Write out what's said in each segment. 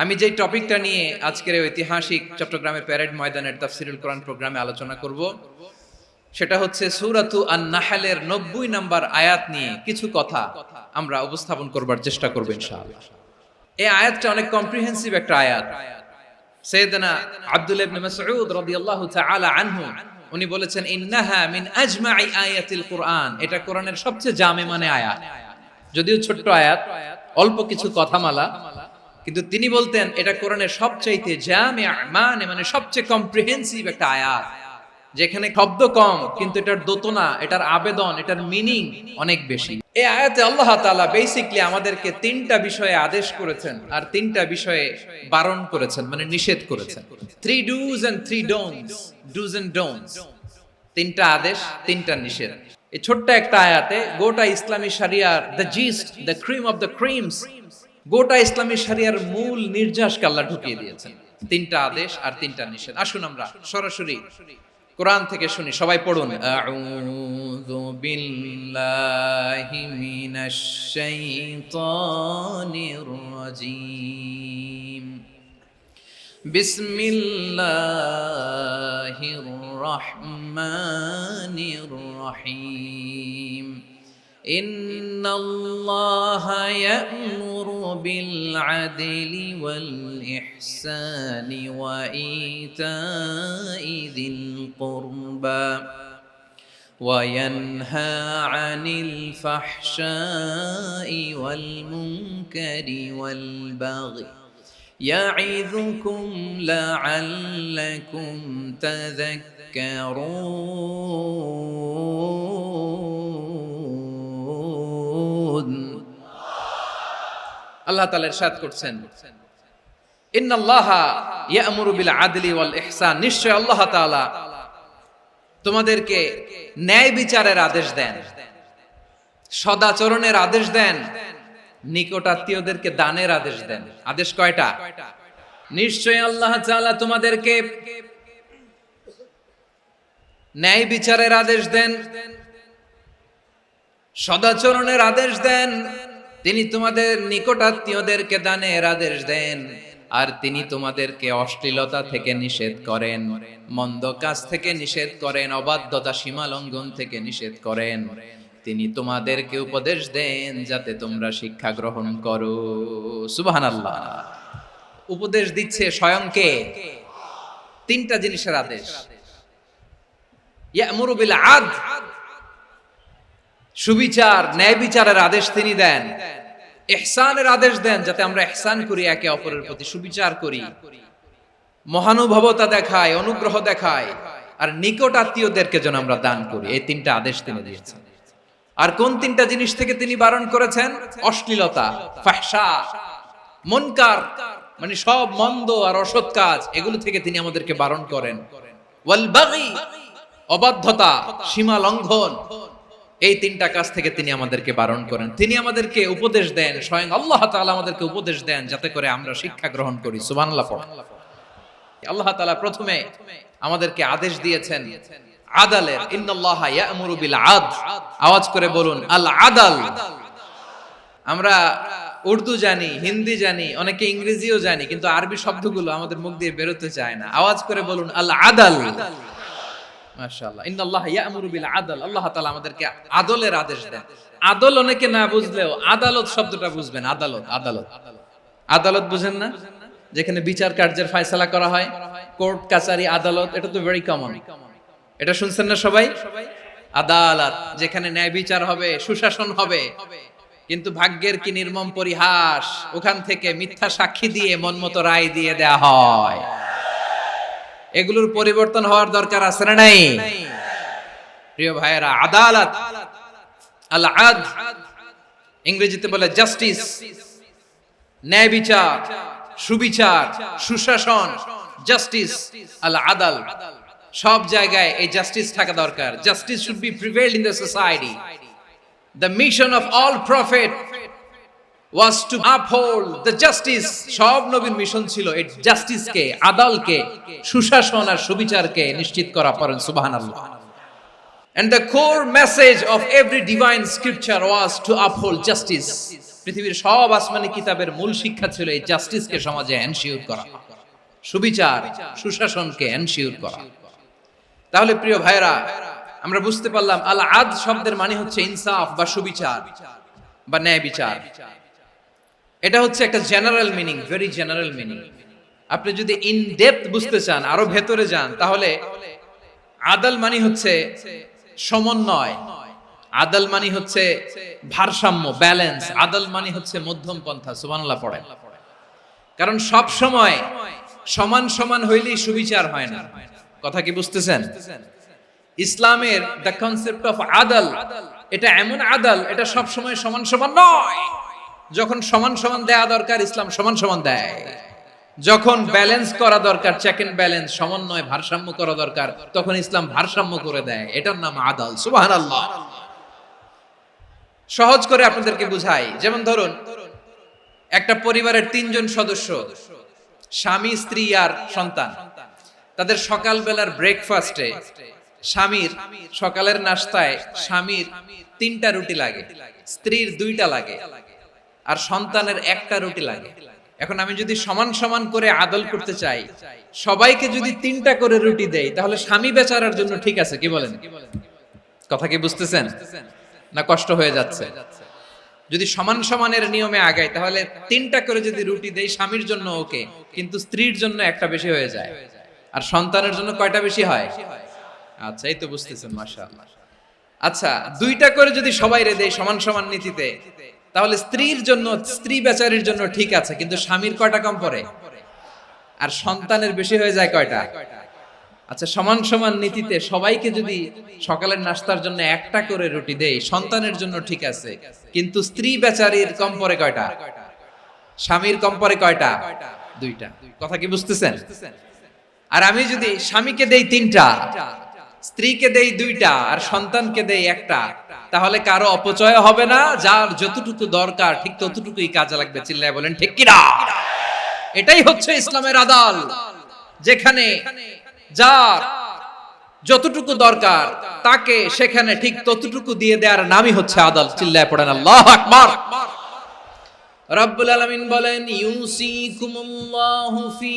আমি যে টপিকটা নিয়ে আজকের ঐতিহাসিক চট্টগ্রামের প্যারেড ময়দানের তাফসিরুল কোরআন প্রোগ্রামে আলোচনা করব সেটা হচ্ছে সূরাতু আন-নাহলের 90 নম্বর আয়াত নিয়ে কিছু কথা আমরা উপস্থাপন করবার চেষ্টা করব ইনশাআল্লাহ। এই আয়াতটা অনেক কম্প্রিহেন্সিভ একটা আয়াত। সাইয়েদনা আব্দুল্লাহ ইবনে মাসউদ রাদিয়াল্লাহু তাআলা আনহু উনি বলেছেন ইন্নাহা মিন আজমাই আয়াতিল কোরআন, এটা কোরআনের সবচেয়ে জামে মানে আয়াত। যদিও ছোট্ট আয়াত, অল্প কিছু কথামালা, কিন্তু তিনি বলতেন এটা কোরআনের সবচাইতে জামিআ মানে সবচেয়ে কম্প্রিহেন্সিভ একটা আয়াত, যেখানে শব্দ কম কিন্তু এটার দোতনা, এটার আবেদন, এটার মিনিং অনেক বেশি। এই আয়াতে আল্লাহ তাআলা বেসিক্যালি আমাদেরকে তিনটা বিষয়ে আদেশ করেছেন আর তিনটা বিষয়ে বারণ করেছেন, মানে নিষেধ করেছেন। 3 do's and 3 don'ts, do's and don'ts, তিনটা আদেশ, তিনটা নিষেধ। এই ছোট্ট একটা আয়াতে গোটা ইসলামী শরিয়ার the gist, the cream of the creams, গোটা ইসলামী শরিয়ার মূল নির্যাসকে আল্লাহ ঢুকিয়ে দিয়েছেন। তিনটা আদেশ আর তিনটা নিষেধ। আসুন আমরা সরাসরি কোরআন থেকে শুনি, সবাই পড়ুন। আউযু বিল্লাহি মিনাশ শাইতানির রাজীম। বিসমিল্লাহির রহমানির রহিম। ইন্নাল্লাহা ইয়া'মুরু বিল আদলি ওয়াল ইহসানি ওয়া ইতাই যিল কুরবা ওয়া ইয়ানহা আনিল ফাহশাই ওয়াল মুনকারি ওয়াল বাগই ইয়া'ইযুকুম লা'আল্লাকুম তাযাক্কারুন। আল্লাহ তাআলা ইরশাদ করছেন, ইন্নাল্লাহা ইয়া'মুরু বিল আদলি ওয়াল ইহসান, নিশ্চয় আল্লাহ তাআলা তোমাদেরকে ন্যায় বিচারের আদেশ দেন, সদাচরণের আদেশ দেন, নিকটাত্মীয়দেরকে দানের আদেশ দেন। আদেশ কয়টা? নিশ্চয় আল্লাহ তাআলা তোমাদেরকে ন্যায় বিচারের আদেশ দেন, সদাচরণের আদেশ দেন, তিনি তোমাদের নিকটাত্মীয়দেরকে দানের আদেশ দেন, আর তিনি তোমাদেরকে অশ্লীলতা থেকে নিষেধ করেন, মন্দ কাজ থেকে নিষেধ করেন, অবাধ্যতা সীমা লঙ্ঘন থেকে নিষেধ করেন। তিনি তোমাদেরকে উপদেশ দেন যাতে তোমরা শিক্ষা গ্রহণ করো। সুবহানাল্লাহ। উপদেশ দিচ্ছে স্বয়ং কে? তিনটা জিনিসের আদেশ। ইয়া'মুরু বিল আদল, সুবিচার, ন্যায় বিচারের আদেশ তিনি দেন। ইহসানের আদেশ দেন, যাতে আমরা ইহসান করি, একে অপরের প্রতি সুবিচার করি, মহানুভবতা দেখায়, অনুগ্রহ দেখায়, আর নিকট আত্মীয়দেরকে যেন আমরা দান করি। এই তিনটা আদেশ তিনি দিয়েছেন। আর কোন তিনটা জিনিস থেকে তিনি বারণ করেছেন? অশ্লীলতা, ফাহশা, মুনকার, মানে সব মন্দ আর অসৎ কাজ, এগুলো থেকে তিনি আমাদেরকে বারণ করেন। ওয়াল বাগি, অবাধ্যতা, সীমা লঙ্ঘন, এই তিনটা কাজ থেকে তিনি আমাদেরকে বারণ করেন। তিনি আমাদেরকে উপদেশ দেন, স্বয়ং আল্লাহ তাআলা আমাদেরকে উপদেশ দেন যাতে করে আমরা শিক্ষা গ্রহণ করি। সুবহানাল্লাহ। আল্লাহ তাআলা প্রথমে আমাদেরকে আদেশ দিয়েছেন আদালের। ইন্নাল্লাহা ইয়া'মুরু বিল আদল, আওয়াজ করে বলুন আল আদাল। আমরা উর্দু জানি, হিন্দি জানি, অনেকে ইংরেজিও জানি, কিন্তু আরবি শব্দগুলো আমাদের মুখ দিয়ে বেরোতে চায় না। আওয়াজ করে বলুন আল আদাল। মাশাআল্লাহ। ইন্নাল্লাহা ইয়া'মুরু বিল আদল, আল্লাহ তাআলা আমাদেরকে আদলের আদেশ দেন। আদল অনেকে না বুঝলেও আদালত শব্দটা বুঝবেন। আদালত, আদালত, আদালত বুঝেন না? যেখানে বিচার কার্যের ফয়সালা করা হয়, কোর্ট কাচারি, আদালত, এটা তো ভেরি কমন। এটা শুনছেন না সবাই? আদালত, যেখানে ন্যায় বিচার হবে, সুশাসন হবে। কিন্তু ভাগ্যের কি নির্মম পরিহাস, ওখান থেকে মিথ্যা সাক্ষী দিয়ে মনমতো রায় দিয়ে দেয়া হয়। এগুলোর পরিবর্তন হওয়ার দরকার আছে না নাই? প্রিয় ভাইয়েরা, আদালত, আল আদল, ইংরেজিতে বলে জাস্টিস, ন্যায় বিচার, সুবিচার, সুশাসন, জাস্টিস, আল আদল, সব জায়গায় এই জাস্টিস থাকা দরকার। Justice should be prevailed in the society. The mission of all prophet was to uphold the justice. সব নবীর মিশন ছিল এই জাস্টিসকে, আদালকে, সুশাসন আর সুবিচারকে নিশ্চিত করা। পড়েন সুবহানাল্লাহ। And the core message of every divine scripture was to uphold justice. পৃথিবীর সব আসমানি কিতাবের মূল শিক্ষা ছিল এই জাস্টিসকে সমাজে এনশিওর করা, সুবিচার সুশাসনকে এনশিওর করা। তাহলে প্রিয় ভাইরা, আমরা বুঝতে পারলাম আল আদ শব্দের মানে হচ্ছে ইনসাফ বা সুবিচার বা ন্যায় বিচার। এটা হচ্ছে একটা general meaning, very general meaning. আপনি যদি ইন ডেপথ বুঝতে চান, আরো ভেতরে যান, তাহলে আদল মানে হচ্ছে সমন্বয়, আদল মানে হচ্ছে ভারসাম্য, ব্যালেন্স। আদল মানে হচ্ছে মধ্যম পন্থা। সুবহানাল্লাহ পড়েন। কারণ সব সময় সমান সমান হইলেই সুবিচার হয় না। কথা কি বুঝতেছেন? ইসলামের দ্য কনসেপ্ট অফ আদল, এটা এমন আদল, এটা সব সময় সমান সমান নয়। যখন সমান সমান দেয়া দরকার, ইসলাম সমান সমান দেয়। যখন ব্যালেন্স করা দরকার, চেক এন্ড ব্যালেন্স, সমন্বয়, ভারসাম্য করা দরকার, তখন ইসলাম ভারসাম্য করে দেয়। এটার নাম আদল। সুবহানাল্লাহ। সহজ করে আপনাদেরকে বুঝাই, যেমন ধরুন একটা পরিবারের 3 জন সদস্য, স্বামী, স্ত্রী আর সন্তান। তাদের সকালবেলার ব্রেকফাস্টে স্বামীর সকালের নাস্তায় স্বামীর 3টা রুটি লাগে, স্ত্রীর 2টা লাগে, আর সন্তানের 1টা রুটি লাগে। এখন আমি যদি সমান সমান করে আদল করতে চাই, সবাইকে যদি 3টা করে রুটি দেই, তাহলে স্বামী বেচারার জন্য ঠিক আছে? কি বলেন? কথা কি বুঝতেছেন না কষ্ট হয়ে যাচ্ছে? যদি সমান সমানের নিয়মে আগাই, তাহলে 3টা করে যদি রুটি দেই, স্বামীর জন্য ওকে, কিন্তু স্ত্রীর জন্য 1টা বেশি হয়ে যায়। আর সন্তানের জন্য কয়টা বেশি হয়? আচ্ছা, এই তো বুঝতেছেন, মাশাআল্লাহ। আচ্ছা, 2টা করে যদি সবাই রে দেয় সমান সমান নীতিতে, তাহলে স্ত্রীর জন্য, স্ত্রী বেচারির জন্য ঠিক আছে, কিন্তু স্বামীর কয়টা কম পড়ে? আর সন্তানের বেশি হয়ে যায় কয়টা? আচ্ছা, সমান সমান নীতিতে সবাইকে যদি সকালের নাস্তার জন্য 1টা করে রুটি দেই, সন্তানের জন্য ঠিক আছে, কিন্তু স্ত্রী বেচারির কম পড়ে কয়টা? স্বামীর কম পড়ে কয়টা? 2টা। কথা কি বুঝতেছেন? আর আমি যদি স্বামীকে দেই 3টা, স্ত্রীকে দেই 2টা, আর সন্তানকে দেই 1টা, তাহলে কারো অপচয় হবে না। যার যতটুকু দরকার ঠিক ততটুকুই কাজে লাগবে। চিল্লায় বলেন ঠিক কি না? এটাই হচ্ছে ইসলামের আদল, যেখানে যার যতটুকু দরকার তাকে সেখানে ঠিক ততটুকু দিয়ে দেওয়ার নামই হচ্ছে আদল। চিল্লায় পড়েন আল্লাহু আকবার। রব্বুল আলামিন বলেন, ইউসিকুমুল্লাহু ফি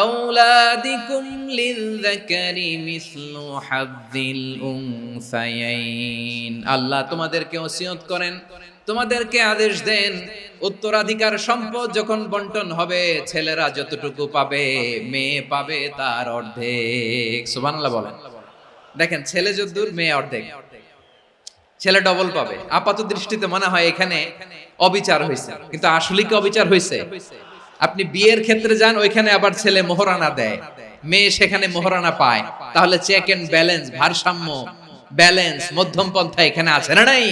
আওলাদিকুম লিযযাকারি মিসলু হাযযিল উনসায়াইন। আল্লাহ তোমাদেরকে ওসিয়ত করেন, তোমাদেরকে আদেশ দেন, উত্তরাধিকার সম্পদ যখন বন্টন হবে, ছেলেরা যতটুকু পাবে, মেয়ে পাবে তার অর্ধেক। সুবহানাল্লাহ বলেন। দেখেন, ছেলে যতদূর, মেয়ে অর্ধেক, ছেলে ডবল পাবে। আপাত দৃষ্টিতে মনে হয় এখানে অবিচার হয়েছে, কিন্তু আসলে কি অবিচার হয়েছে? আপনি বিয়ের ক্ষেত্রে যান, ওইখানে আবার ছেলে মোহরানা দেয়, মেয়ে সেখানে মোহরানা পায়। তাহলে চেক এন্ড ব্যালেন্স, ভারসাম্য, ব্যালেন্স, মধ্যম পন্থা এখানে আছে না নাই?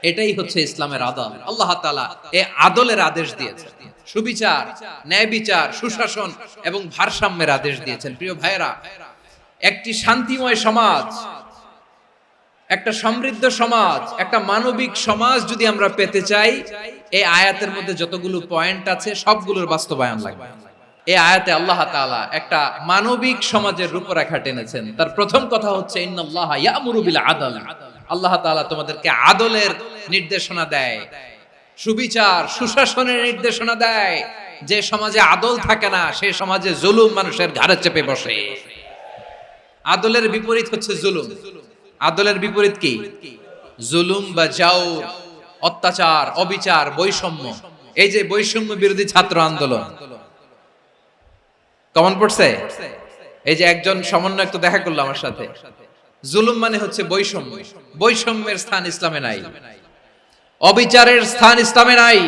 এটাই হচ্ছে ইসলামের আদল। আল্লাহ তাআলা এই আদলের আদেশ দিয়েছেন, সুবিচার, ন্যায় বিচার, সুশাসন এবং ভারসাম্যের আদেশ দিয়েছেন। প্রিয় ভাইরা, একটি শান্তিময় সমাজ, একটা সমৃদ্ধ সমাজ, একটা মানবিক সমাজ যদি আমরা পেতে চাই, এই আয়াতের মধ্যে যতগুলো পয়েন্ট আছে সবগুলোর বাস্তবায়ন লাগবে। এই আয়াতে আল্লাহ তাআলা একটা মানবিক সমাজের রূপরেখা টেনেছেন। তার প্রথম কথা হচ্ছে, ইন্নাল্লাহা ইয়ামুরু বিল আদল। আল্লাহ তাআলা তোমাদেরকে আদলের নির্দেশনা দেয়, সুবিচার, সুশাসনের নির্দেশনা দেয়। যে সমাজে আদল থাকে না, সেই সমাজে জুলুম মানুষের ঘাড়ে চেপে বসে। আদলের বিপরীত হচ্ছে জুলুম। আদলের বিপরীত কি? জুলুম বা জাওর, অত্যাচার, অবিচার, বৈষম্য। এই যে বৈষম্য বিরোধী ছাত্র আন্দোলন কমন পড়ছে? এই যে একজন সমন্বয়ক তো দেখা করলো আমার সাথে। জুলুম মানে হচ্ছে বৈষম্য। বৈষম্যের স্থান ইসলামে নাই, অবিচারের স্থান ইসলামে নাই,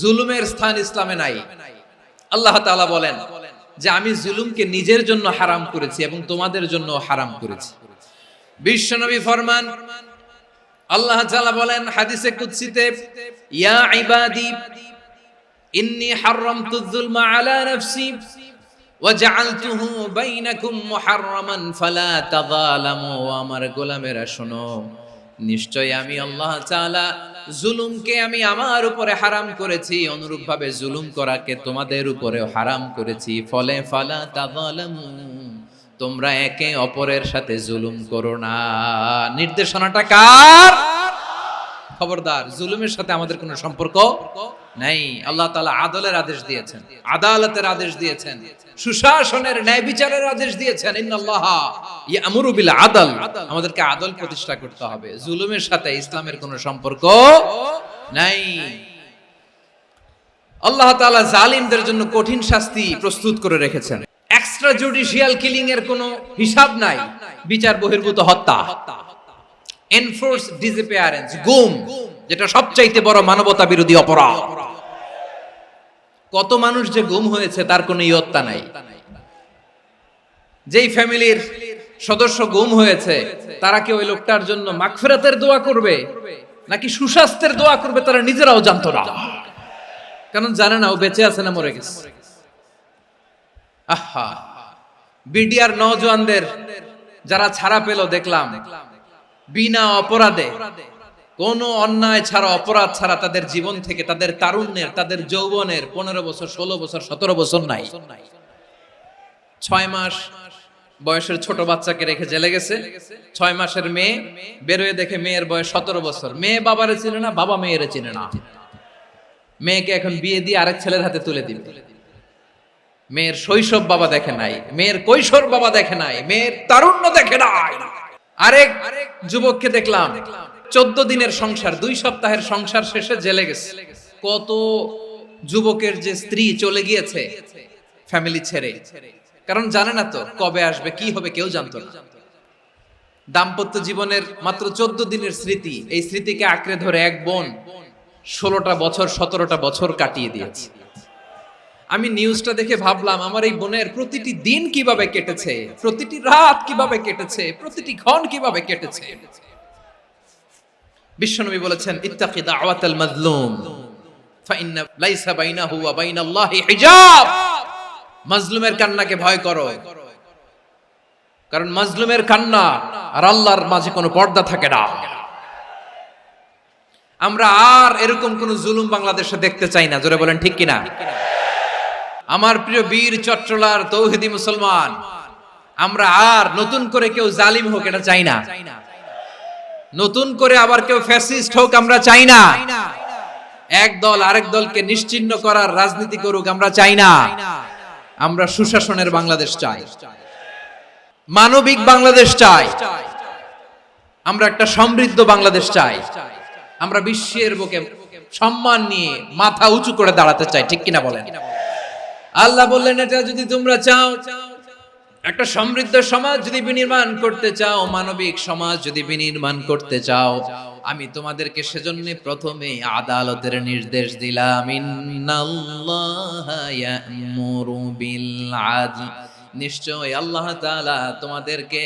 জুলুমের স্থান ইসলামে নাই। আল্লাহ তাআলা বলেন যে আমি জুলুমকে নিজের জন্য হারাম করেছি এবং তোমাদের জন্য হারাম করেছি। বিশ্বনবী ফরমান, আল্লাহ তাআলা বলেন হাদিসে কুদসিতে, ইয়া ইবাদি ইন্নী হারামতু যুলমা আলা নাফসি ওয়া জাআলতুহু বাইনাকুম মুহাররামান ফালা তাযালামু। আমার গোলামেরা শোনো, নিশ্চয় আমি আল্লাহ তাআলা জুলুমকে আমি আমার উপরে হারাম করেছি, অনুরূপভাবে জুলুম করাকে তোমাদের উপরেও হারাম করেছি। ফলে ফালা তাযালামু, তোমরা একে অপরের সাথে জুলুম করো না। নির্দেশনাটা কার? খবরদার, জুলুমের সাথে আমাদের কোনো সম্পর্ক নাই। আল্লাহ তাআলা আদলের আদেশ দিয়েছেন, আদালতের আদেশ দিয়েছেন, সুশাসনের, ন্যায় বিচারের আদেশ দিয়েছেন। ইন্নাল্লাহা ইয়ামুরু বিল আদল, আমাদেরকে আদল প্রতিষ্ঠা করতে হবে। জুলুমের সাথে ইসলামের কোনো সম্পর্ক নাই। আল্লাহ তাআলা জালিমদের জন্য কঠিন শাস্তি প্রস্তুত করে রেখেছেন। এক্সট্রা জুডিশিয়াল কিলিং এর কোনো হিসাব নাই। বিচার বহির্ভূত হত্যা, এনফোর্স ডিসঅ্যাপিয়ারেন্স, গুম, যেটা সবচাইতে বড় মানবতা বিরোধী অপরাধ। কত মানুষ যে গুম হয়েছে তার কোনো ইয়ত্তা নাই। যেই ফ্যামিলির সদস্য গুম হয়েছে তারা কি ওই লোকটার জন্য মাগফিরাতের দোয়া করবে নাকি সুস্বাস্থ্যের দোয়া করবে তারা নিজেরাও জানতো না, কারণ জানে না ও বেঁচে আছে না মরে গেছে। আহা, বিডিআর নওজওয়ানদের যারা ছাড়া পেল দেখলাম, বিনা অপরাধে, কোন অন্যায় ছাড়া, অপরাধ ছাড়া তাদের জীবন থেকে, তাদের তারুণ্যের, তাদের যৌবনের 15 বছর, 16 বছর, 17 বছর নাই, 6 মাস বয়সের ছোট বাচ্চাকে রেখে জেলে গেছে। 6 মাসের মেয়ে বেরোয় দেখে মেয়ের বয়স 17 বছর। মেয়ে বাবারে চিনে না, বাবা মেয়েরে চিনে না। মেয়েকে এখন বিয়ে দিয়ে আরেক ছেলের হাতে তুলে দিবে। মেয়ের শৈশব বাবা দেখে নাই, মেয়ের কৈশোর বাবা দেখে নাই, মেয়ের তারুণ্য দেখে নাই। আরেক যুবককে দেখলাম 14 দিনের সংসার, 2 সপ্তাহের সংসার শেষে জেলে গেছে। কত যুবকের যে স্ত্রী চলে গিয়েছে ফ্যামিলি ছেড়ে, কারণ জানে না তো কবে আসবে, কি হবে, কেউ জানতো না। দাম্পত্য জীবনের মাত্র 14 দিনের স্মৃতি, এই স্মৃতিকে আঁকড়ে ধরে এক বোন 16টা বছর, 17টা বছর কাটিয়ে দিয়েছে। আমি নিউজটা দেখে ভাবলাম, আমার এই বোনের প্রতিটি দিন কিভাবে কেটেছে, প্রতিটি রাত কিভাবে কেটেছে, প্রতিটি ক্ষণ কিভাবে কেটেছে। বিশ্বনবী বলেছেন, ইত্তাকি দাওয়াতাল মাজলুম ফাইন্না লাইসা বাইনাহু ওয়া বাইনাল্লাহি হিজাব। মাজলুমের কান্নাকে ভয় করো, কারণ মাজলুমের কান্না আর আল্লাহর মাঝে কোনো পর্দা থাকে না। আমরা আর এরকম কোন জুলুম বাংলাদেশে দেখতে চাই না। জোরে বলেন ঠিক কিনা? আমার প্রিয় বীর চট্টলার তৌহিদি মুসলমান, আমরা আর নতুন করে কেউ জালিম হোক এটা চাই না। নতুন করে আবার কেউ ফ্যাসিস্ট হোক আমরা চাই না। এক দল আরেক দলকে নিশ্চিহ্ন করার রাজনীতি করুক আমরা চাই না। আমরা সুশাসনের বাংলাদেশ চাই, মানবিক বাংলাদেশ চাই, আমরা একটা সমৃদ্ধ বাংলাদেশ চাই। আমরা বিশ্বের বুকে সম্মান নিয়ে মাথা উঁচু করে দাঁড়াতে চাই, ঠিক কিনা বলেন? আল্লাহ বললেন, এটা যদি তোমরা চাও, একটা সমৃদ্ধ সমাজ যদি বিনির্মাণ করতে চাও, মানবিক সমাজ যদি বিনির্মাণ করতে চাও, আমি তোমাদেরকে সেজন্য প্রথমে আদালতের নির্দেশ দিলাম। ইন্নাল্লাহা ইয়া'মুরু বিল আদল, নিশ্চয় আল্লাহ তাআলা তোমাদেরকে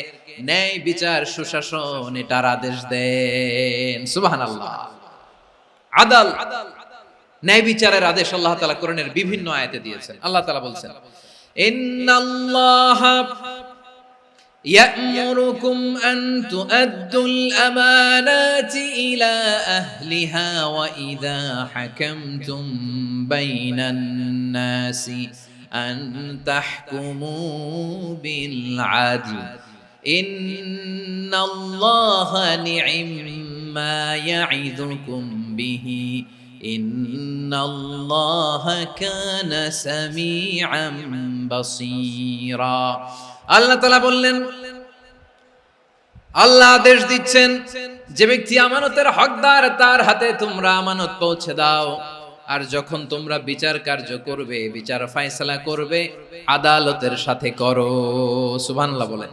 ন্যায় বিচার, সুশাসন এটার আদেশ দেন। সুবহানাল্লাহ। আদাল, ন্যায় বিচারের আদেশ আল্লাহ তাআলা কোরআনের বিভিন্ন আয়াতে দিয়েছেন। আল্লাহ তাআলা বলছেন, ইন্নাল্লাহা ইয়া'মুরুকুম আন তুআদ্দুল আমানাতি ইলা আহলিহা ওয়া ইযা হাকামতুম বাইনান নাসি আন তাহকুমু বিল আদল ইন্নাল্লাহা নি'ম্মা ইয়া'iযুকুম বিহি ইন্নাল্লাহা কানা সামিআম বাসীরা। আল্লাহ তাআলা বললেন, আল্লাহ আদেশ দিচ্ছেন, যে ব্যক্তি আমানতের হকদার তার হাতে তোমরা আমানত পৌঁছে দাও। আর যখন তোমরা বিচার কার্য করবে, বিচার ফয়সালা করবে, আদালতের সাথে করো। সুবহানাল্লাহ বলেন।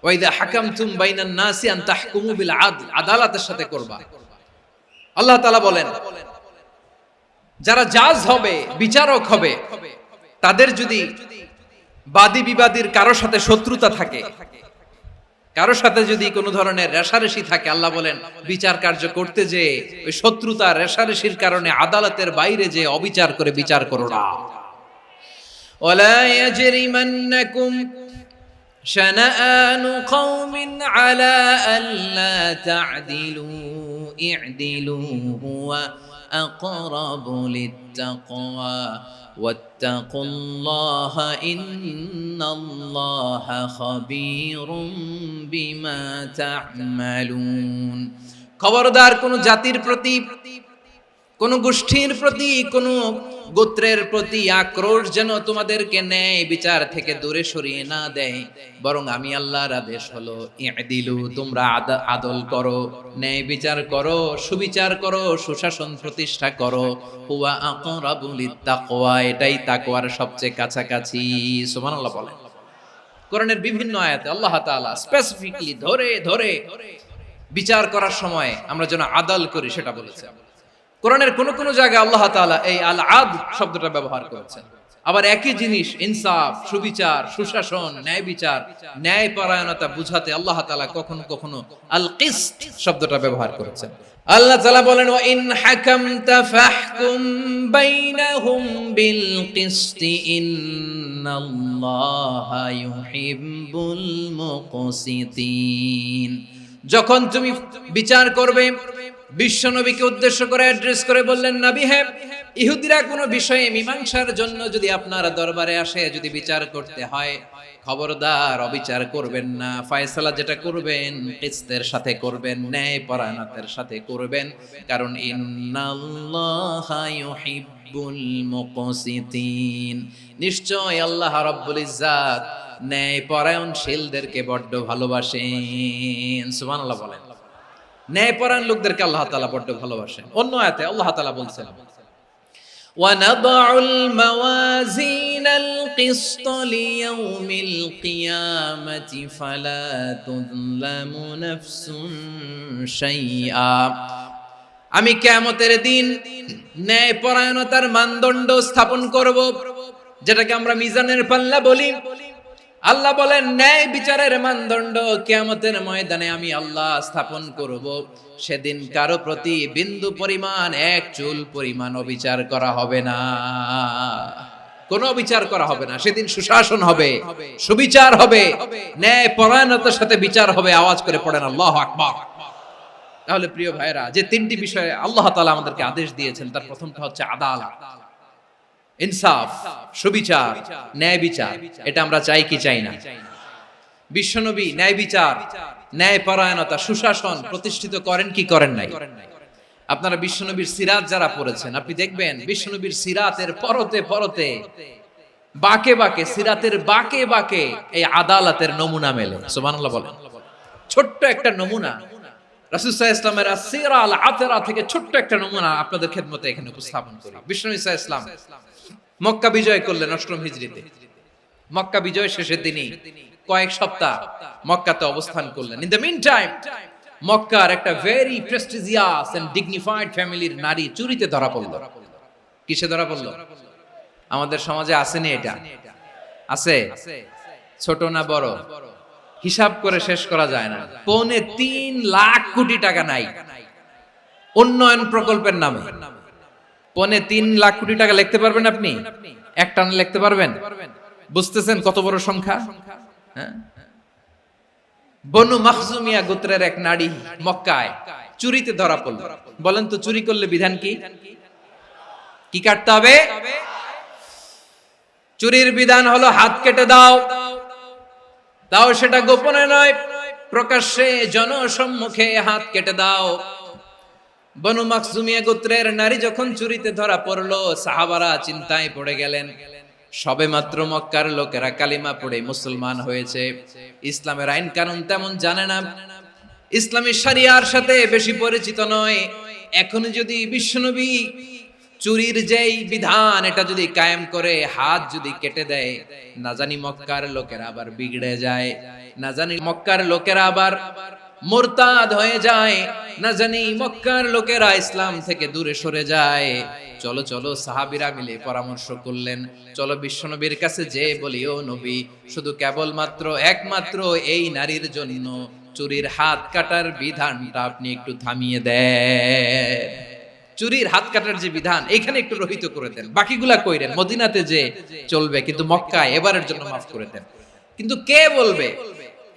ওয়া ইযা হাকামতুম বাইনান নাসি আন তাহকুমু বিল আদল, আদালতের সাথে করবা। আল্লাহ তাআলা বলেন, যারা জাজ হবে, বিচারক হবে, তাদের যদি বাদী বিবাদীর কারোর সাথে শত্রুতা থাকে, কারোর সাথে যদি কোনো ধরনের রেষারেষি থাকে, আল্লাহ বলেন বিচার কার্য করতে যে ওই শত্রুতা রেষারেষির কারণে আদালতের বাইরে যে অবিচার করে বিচার করো না। ওয়ালা ইয়াজরিমান্নাকুম শানাআনু কওমিন আলা আল্লা তা'দিলু ই'দিলু হুয়া আকরাবু লিত্তাকওয়া ওয়াত্তাকুল্লাহা ইন্নাল্লাহা খাবীরুম বিমা তা'মালুন। খবরদার কোন জাতির প্রতি, কোন গোষ্ঠীর প্রতি, কোন গোত্রের প্রতি আক্রোশ যেন তোমাদেরকে ন্যায় বিচার থেকে দূরে সরিয়ে না দেয়, বরং আমি আল্লাহর আদেশ হলো ইদিলু, তোমরা আদল করো, ন্যায় বিচার করো, সুবিচার করো, সুশাসন প্রতিষ্ঠা করো। হুয়া আকরাবু লিত্তাকওয়া, এটাই তাকওয়ার সবচেয়ে কাছাকাছি। সুবহানাল্লাহ বলেন। কোরআনের বিভিন্ন আয়াতে আল্লাহ তাআলা স্পেসিফিকলি ধরে ধরে বিচার করার সময় আমরা যেন আদল করি সেটা বলেছেন। কোরআনের কোন কোন জায়গায় আল্লাহ তাআলা এই আল আদল শব্দটা ব্যবহার করেছেন। আবার একই জিনিস ইনসাফ, সুবিচার, সুশাসন, ন্যায় বিচার, ন্যায় পরায়ণতা বুঝাতে আল্লাহ তাআলা কখনো কখনো আল কিসত শব্দটা ব্যবহার করেছেন। আল্লাহ তাআলা বলেন ওয়া ইন হাকামতা ফাহকুম বাইনাহুম বিল কিসতি ইন্নাল্লাহা ইউহিব্বুল মুকসিতিন। যখন তুমি বিচার করবে, বিশ্বনবীকে উদ্দেশ্য করে অ্যাড্রেস করে বললেন, নবী হ্যাঁ, ইহুদিরা কোনো বিষয়ে মীমাংসার জন্য যদি আপনার দরবারে আসে, যদি বিচার করতে হয়, খবরদার অবিচার করবেন না। ফয়সালা যেটা করবেন কিসতের সাথে করবেন, ন্যায় পরায়ণতার সাথে করবেন, কারণ ইন্নাল্লাহা ইউহিব্বুল মুকসিতিন, নিশ্চয় আল্লাহ রাব্বুল ইজ্জাত ন্যায় পরায়ণশীলদেরকে বড্ড ভালোবাসেন। সুবহানাল্লাহ বলেন। ন্যায় পরায়ণ লোকদেরকে আল্লাহ তাআলা বড্ড ভালোবাসেন। অন্য আয়াতে আল্লাহ তাআলা বলছেন وَنَضَعُ الْمَوَازِينَ الْقِسْطَ لِيَوْمِ الْقِيَامَةِ فَلَا تُظْلَمُ نَفْسٌ شَيْئًا। আমি কিয়ামতের দিন ন্যায় পরায়ণতার মানদণ্ড স্থাপন করব, যেটাকে আমরা মিজানের পাল্লা বলি। আল্লাহ বলেন ন্যায় বিচারের মানদণ্ড কিয়ামতের ময়দানে আমি আল্লাহ স্থাপন করব। সেদিন কারো প্রতি বিন্দু পরিমাণ, এক চুল পরিমাণ অবিচার করা হবে না, কোনো বিচার করা হবে না। সেদিন সুশাসন হবে, সুবিচার হবে, ন্যায় পরায়ণতার সাথে বিচার হবে। আওয়াজ করে পড়েন আল্লাহু আকবার। তাহলে প্রিয় ভাইরা, যে তিনটি বিষয়ে আল্লাহ তাআলা আমাদেরকে আদেশ দিয়েছেন, তার প্রথমটা হচ্ছে আদালত, ইনসাফ, সুবিচার, ন্যায় বিচার। এটা আমরা চাই কি চাই না? বিশ্বনবী ন্যায় বিচার, ন্যায় পরায়ণতা, সুশাসন প্রতিষ্ঠিত করেন কি করেন নাই? আপনারা বিশ্বনবীর সিরাত যারা পড়েছেন, আপনি দেখবেন বিশ্বনবীর সিরাতের পরতে পরতে, বাকে বাকে, সিরাতের বাকে বাকে এই আদালতের নমুনা মেলে। সুবহানাল্লাহ বলেন। ছোট্ট একটা নমুনা রাসূল সাল্লাল্লাহু আলাইহি ওয়াসাল্লামের আসিরা আল আতরা থেকে ছোট্ট একটা নমুনা আপনাদের খেদমতে এখানে উপস্থাপন করি। বিশ্বনবী সাল্লাল্লাহু আলাইহি ওয়াসাল্লাম মক্কা বিজয় করলেন ৮ম হিজরিতে। মক্কা বিজয় শেষের দিনই কয়েক সপ্তাহ মক্কাতে অবস্থান করলেন। ইন দ্য মিন টাইম মক্কার একটা ভেরি প্রেস্টিজিয়াস এন্ড ডিগনিফাইড ফ্যামিলির নারী চুরিতে ধরা পড়ল। কিসে ধরা পড়ল? আমাদের সমাজে আসেনি এটা? আছে? ছোট না বড়? হিসাব করে শেষ করা যায় না। ৩.৫ লাখ কোটি টাকা নাই উন্নয়ন প্রকল্পের নামে। ৩.৫ লাখ কোটি টাকা লিখতে পারবেন আপনি? একটানে লিখতে পারবেন? বুঝতেছেন কত বড় সংখ্যা? হ্যাঁ, বনু মাখজুমিয়া গোত্রের এক নারী মক্কায় চুরিতে ধরা পড়ল। বলেন তো চুরি করলে বিধান কি? কি কাটতে হবে? চুরির বিধান হলো হাত কেটে দাও। তাও সেটা গোপনে নয়, প্রকাশ্যে জনসম্মুখে হাত কেটে দাও। বনু মাখজুমিয়া গোত্রের নারী যখন চুরিতে ধরা পড়লো, সাহাবারা চিন্তায় পড়ে গেলেন। সবেমাত্র মক্কার লোকেরা কালিমা পড়ে মুসলমান হয়েছে, ইসলামের আইন কানুন তেমন জানে না, ইসলামী শরিয়ার সাথে বেশি পরিচিত নয়। এখন যদি বিশ্বনবী চুরির যেই বিধান এটা যদি কায়েম করে হাত যদি কেটে দেয়, না জানি মক্কার লোকেরা আবার বিগড়ে যায়, না জানি মক্কার লোকেরা আবার মুরতাদ হয়ে যায়, না জানি মক্কার লোকেরা ইসলাম থেকে দূরে সরে যায়। চলো চলো, সাহাবীরা মিলে পরামর্শ করলেন, চলো বিশ্বনবীর কাছে যে বলি, ও নবী, শুধু কেবলমাত্র একমাত্র এই নারীর জন্য চুরির হাত কাটার বিধানটা আপনি একটু থামিয়ে দেন। চুরির হাত কাটার যে বিধান এখানে একটু রহিত করে দেন, বাকিগুলা কইরেন মদিনাতে যে চলবে, কিন্তু মক্কায় এবারের জন্য মাফ করে দেন। কিন্তু কে বলবে?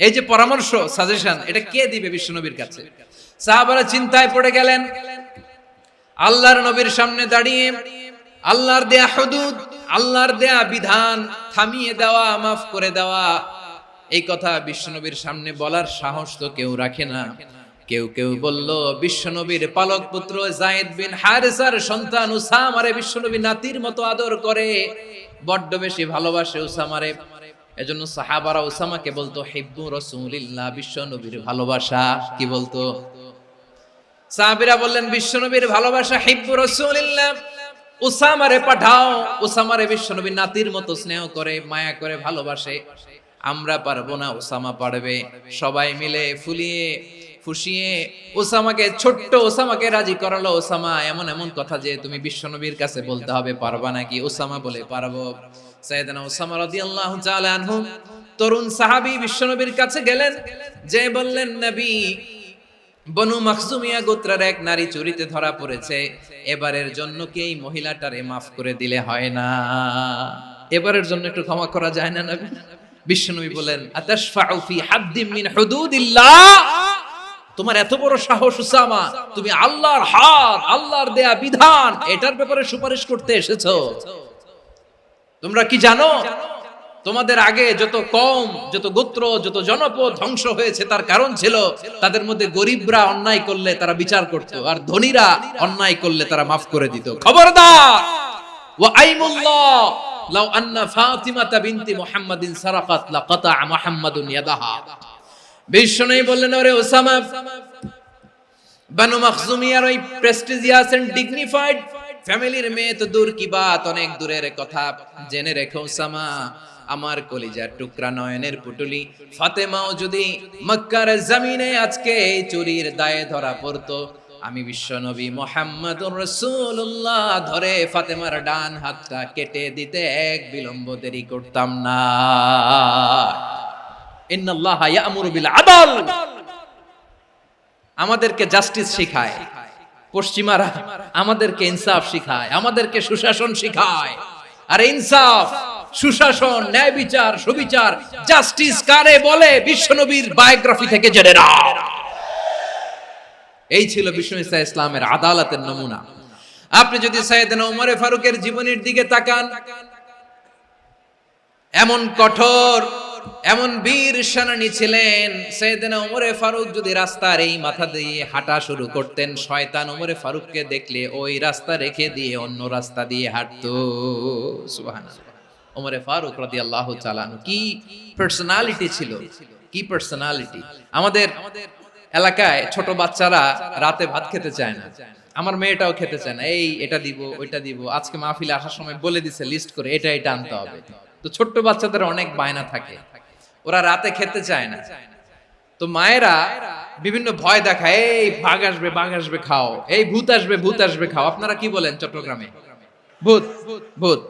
এই যে পরামর্শ, সাজেশন, এটা কে দিবে বিশ্বনবীর কাছে? সাহাবারা চিন্তায় পড়ে গেলেন। আল্লাহর নবীর সামনে দাঁড়িয়ে আল্লাহর দেয়া হুদুদ, আল্লাহর দেয়া বিধান থামিয়ে দেওয়া, মাফ করে দেওয়া, এই কথা বিশ্বনবীর সামনে বলার সাহস তো কেউ রাখে না। কেউ কেউ বলল বিশ্বনবীর পালক পুত্র যায়েদ বিন হারেসার সন্তান উসামারে বিশ্বনবী নাতির মতো আদর করে, বড্ড বেশি ভালোবাসে উসামারে। এজন্য সাহাবারা উসামাকে বলতো হিব্বু রাসূলিল্লাহ, বিশ্বনবীর ভালোবাসা। কি বলতো? সাহাবীরা বললেন বিশ্বনবীর ভালোবাসা হিব্বু রাসূলিল্লাহ, উসামারে পাঠাও। উসামারে বিশ্বনবীর নাতির মতো স্নেহ করে, মায়া করে, ভালোবাসে। আমরা পারবো না, উসামা পারবে। সবাই মিলে ফুলিয়ে ফুসিয়ে ওসামাকে, ছোট্ট ওসামাকে রাজি করালো। ওসামা এমন এমন কথা যে তুমি বিশ্বনবীর কাছে বলতে হবে, পারবা নাকি? ওসামা বলে পারবো। সাইয়েদনা ওসামা রাদিয়াল্লাহু তাআলা আনহু তরুণ সাহাবী বিশ্বনবীর কাছে গেলেন, যে বললেন নবী, বনু মাখজুমিয়া গোত্রের এক নারী চুরিতে ধরা পড়েছে, এবারের জন্য কি এই মহিলাটারে মাফ করে দিলে হয় না? এবারের জন্য একটু ক্ষমা করা যায় না নবী? বিশ্বনবী বলেন আতাশফাউ ফি হাদ্দিম মিন হুদুদিল্লাহ, তোমার এত বড় সাহস উসামা, তুমি আল্লাহর হাদ, আল্লাহর দেয়া বিধান, এটার ব্যাপারে সুপারিশ করতে এসেছো? তোমরা কি জানো তোমাদের আগে যত কওম, যত গোত্র, যত জনপদ ধ্বংস হয়েছে তার কারণ ছিল তাদের মধ্যে গরিবরা অন্যায় করলে তারা বিচার করত, আর ধনীরা অন্যায় করলে তারা মাফ করে দিত। খবরদার! ওয়া আইমুল্লাহ লাউ আন্না ফাতিমাতা বিনতি মুহাম্মাদিন সারাকাত লাকাতা মুহাম্মাদুন ইয়াদাহা। বিশ্বনবী বললেন, ওরে ওসামা, বানু মাখজুমিয়ার ওই প্রেস্টিজিয়াস এন্ড ডিগনিফাইড ফ্যামিলির মেয়ে তো দূর কি বাত, অনেক দূরের কথা। জেনে রেখো ওসামা, আমার কলিজার টুকরা নয়নের পুটুলি ফাতেমাও যদি মক্কার জমিনে আজকে এই চুরির দায়ে ধরা পড়তো, আমি বিশ্বনবী মুহাম্মদুর রাসূলুল্লাহ ধরে ফাতেমার ডান হাতটা কেটে দিতে এক বিলম্ব দেরি করতাম না। ইন্নাল্লাহা ইয়া'মুরু বিল আদল, আমাদেরকে জাস্টিস শিখায়। পশ্চিমারা আমাদেরকে ইনসাফ শিখায়, আমাদেরকে সুশাসন শিখায়। আর ইনসাফ, সুশাসন, ন্যায় বিচার, সুবিচার, জাস্টিস কারে বলে বিশ্বনবীর বায়োগ্রাফি থেকে জেনে নাও। এই ছিল বিশ্বনবী সাল্লাল্লাহু আলাইহি ইসলামের আদালতের নমুনা। আপনি যদি সাইয়েদনা ওমর ফারুকের জীবনের দিকে তাকান, এমন কঠোর, এমন বীর সেনানী ছিলেন। সাইয়েদনা ওমর ফারুক যদি রাস্তার এই মাথা দিয়ে হাঁটা শুরু করতেন, শয়তান ওমর ফারুককে দেখলে ওই রাস্তা রেখে দিয়ে অন্য রাস্তা দিয়ে হাঁটতো। সুবহানাল্লাহ। ওমর ফারুক রাদিয়াল্লাহু তাআলা কি পার্সোনালিটি ছিল, কি পার্সোনালিটি! আমাদের এলাকায় ছোট বাচ্চারা রাতে ভাত খেতে চায় না, আমার মেয়েটাও খেতে চায় না। এই এটা দিব, ওইটা দিব, আজকে মাহফিলে আসার সময় বলে দিছে লিস্ট করে এটা এটা আনতে হবে। তো ছোট্ট বাচ্চাদের অনেক বায়না থাকে, ওরা রাতে খেতে চায় না। তো মায়েরা বিভিন্ন ভয় দেখায়, এই বাঘ আসবে, বাঘ আসবে খাও, এই ভূত আসবে, ভূত আসবে খাও। আপনারা কি বলেন চট্টগ্রামে? ভূত, ভূত,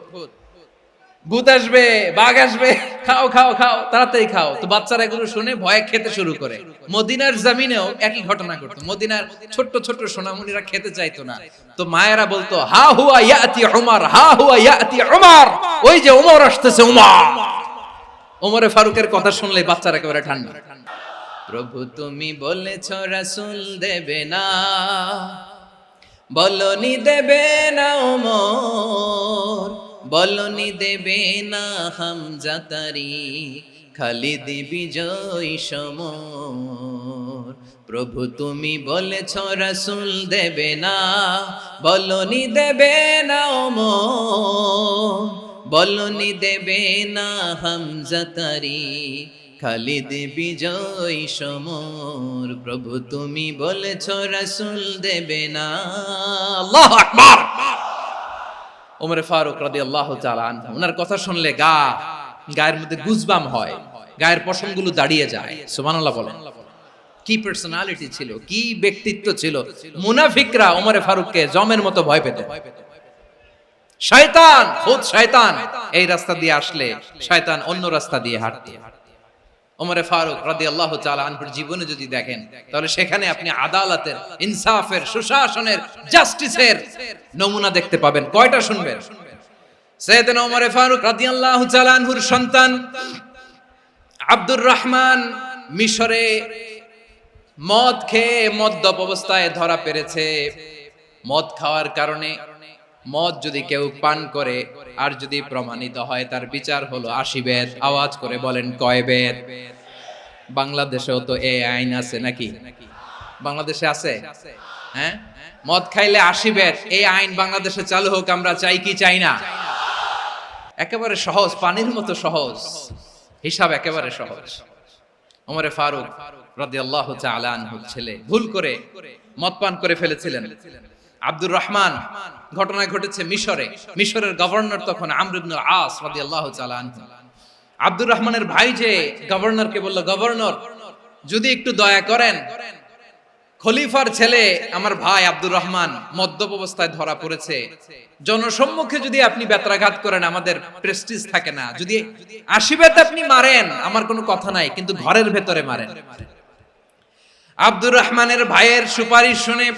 ভূত আসবে, বাঘ আসবে, খাও খাও খাও, তাড়াতাড়ি খাও। তো বাচ্চারা এগুলো শুনে ভয়ে খেতে শুরু করে। মদিনার জমিনেও একই ঘটনা ঘটতো। মদিনার ছোট্ট ছোট্ট সোনামণিরা খেতে চাইতো না। তো মায়েরা বলতো, হা হুয়া ইয়াতি উমর, হা হুয়া ইয়াতি উমর, ওই যে উমর আসতেছে, উমর। ওমরে ফারুকের কথা শুনলে বাচ্চারা একেবারে ঠান্ডা। প্রভু তুমি বলেছ রাসূল দেবে না, বলনি দেবে না ওমর, বলনি দেবে না হামজা তারি, খালিদ বিজয় সমর। প্রভু তুমি বলেছ রাসূল দেবে না, বলনি দেবে না ওমর, বলনি দেবে না হামজা তারি, খালিদ বিজয় সমর। প্রভু তুমি বলেছ রাসূল দেবে না। আল্লাহু আকবার। ওমর ফারুক রাদিয়াল্লাহু তাআলা আনহু, ওনার কথা শুনলে গায়ের মধ্যে গুজবাম হয়, গায়ের পশমগুলো দাঁড়িয়ে যায়। সুবহানাল্লাহ বলেন। কি পার্সোনালিটি ছিল, কি ব্যক্তিত্ব ছিল! মুনাফিকরা ওমর ফারুককে জমের মতো ভয় পেত। শয়তান, খুদ শয়তান এই রাস্তা দিয়ে আসলে শয়তান অন্য রাস্তা দিয়ে হাঁটত। ওমর ফারুক রাদিয়াল্লাহু তাআলা আনহুর জীবনে যদি দেখেন, তাহলে সেখানে আপনি আদালতের, ইনসাফের, সুশাসনের, জাস্টিসের নমুনা দেখতে পাবেন। কয়টা শুনবেন? সাইয়েদনা ওমর ফারুক রাদিয়াল্লাহু তাআলা আনহুর সন্তান আব্দুর রহমান মিশরে মদ খেয়ে মদ্যপ অবস্থায় ধরা পড়েছে। মদ খাওয়ার কারণে, মদ যদি কেউ পান করে আর যদি প্রমাণিত হয়, তার বিচার হলো 80 বেত। আওয়াজ করে বলেন কয় বেত? বাংলাদেশেও তো এই আইন আছে নাকি? বাংলাদেশে আছে? হ্যাঁ, মদ খাইলে 80 ব্যাট, এই আইন বাংলাদেশে চালু হোক, আমরা চাই কি চাই না? একেবারে সহজ, পানির মতো সহজ হিসাব, একেবারে সহজ। ওমরে ফারুক রাদিয়াল্লাহু তাআলা আনহু ছেলে ভুল করে মদ পান করে ফেলেছিলেন। আব্দুর রহমান, ঘটনা ঘটেছে মিশরে। মিশরের গভর্নর তখন আমর ইবনে আস রাদিয়াল্লাহু তাআলা আনহু। আব্দুর রহমানের ভাই যে গভর্নরকে বলল, গভর্নর যদি একটু দয়া করেন, খলিফার ছেলে আমার ভাই আব্দুর রহমান মদ্যপ অবস্থায় ধরা পড়েছে, জনসম্মুখে যদি আপনি বেত্রাঘাত করেন আমাদের প্রেস্টিজ থাকে না, যদি 80 বেত আপনি মারেন আমার কোনো কথা নাই, কিন্তু ঘরের ভেতরে মারেন। আব্দুর রহমানের ভাইয়ের সুপারিশ শুনে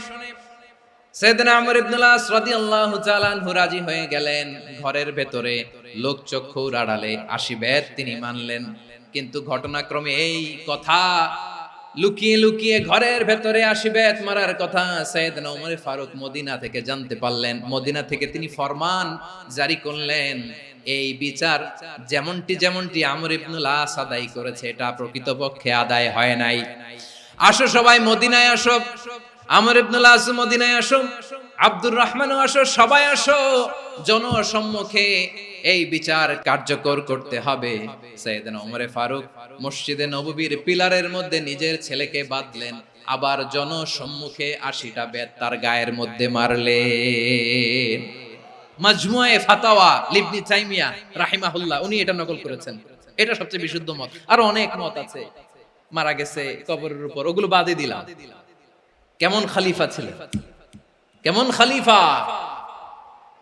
সাইয়েদনা আমর ইবনে আস রাদিয়াল্লাহু তাআলা আনহু রাজি হয়ে গেলেন। ঘরের ভেতরে লোকচক্ষুর আড়ালে 80 বেত তিনি মানলেন। কিন্তু ঘটনাক্রমে এই কথা লুকিয়ে লুকিয়ে ঘরের ভেতরে 80 বেত মারার কথা সাইয়েদনা ওমর ফারুক মদিনা থেকে জানতে পারলেন। মদিনা থেকে তিনি ফরমান জারি করলেন, এই বিচার যেমনটি আমর ইবনে আস আদায় করেছে এটা প্রকৃতপক্ষে আদায় হয় নাই। আসো সবাই মদিনায় আসো, আমর ইবনে আস মদিনায় আসো, আব্দুর রহমানও আসো, সবাই আসো, জনসম্মুখে এই বিচার কার্যকর করতে হবে। সাইয়েদনা ওমর ফারুক মসজিদে নববীর পিলারের মধ্যে নিজের ছেলেকে বাঁধলেন, আবার জনসম্মুখে 80টা বেত তার গায়ের মধ্যে মারলেন। মাজমুয়ে ফাতাওয়া ইবনে তাইমিয়া রাহিমাহুল্লাহ উনি এটা নকল করেছেন। এটা সবচেয়ে বিশুদ্ধ মত, আর অনেক মত আছে। মারা গেছে কবরের উপর, ওগুলো বাদই দিলাম। কেমন খলিফা ছিলেন, কেমন খলিফা!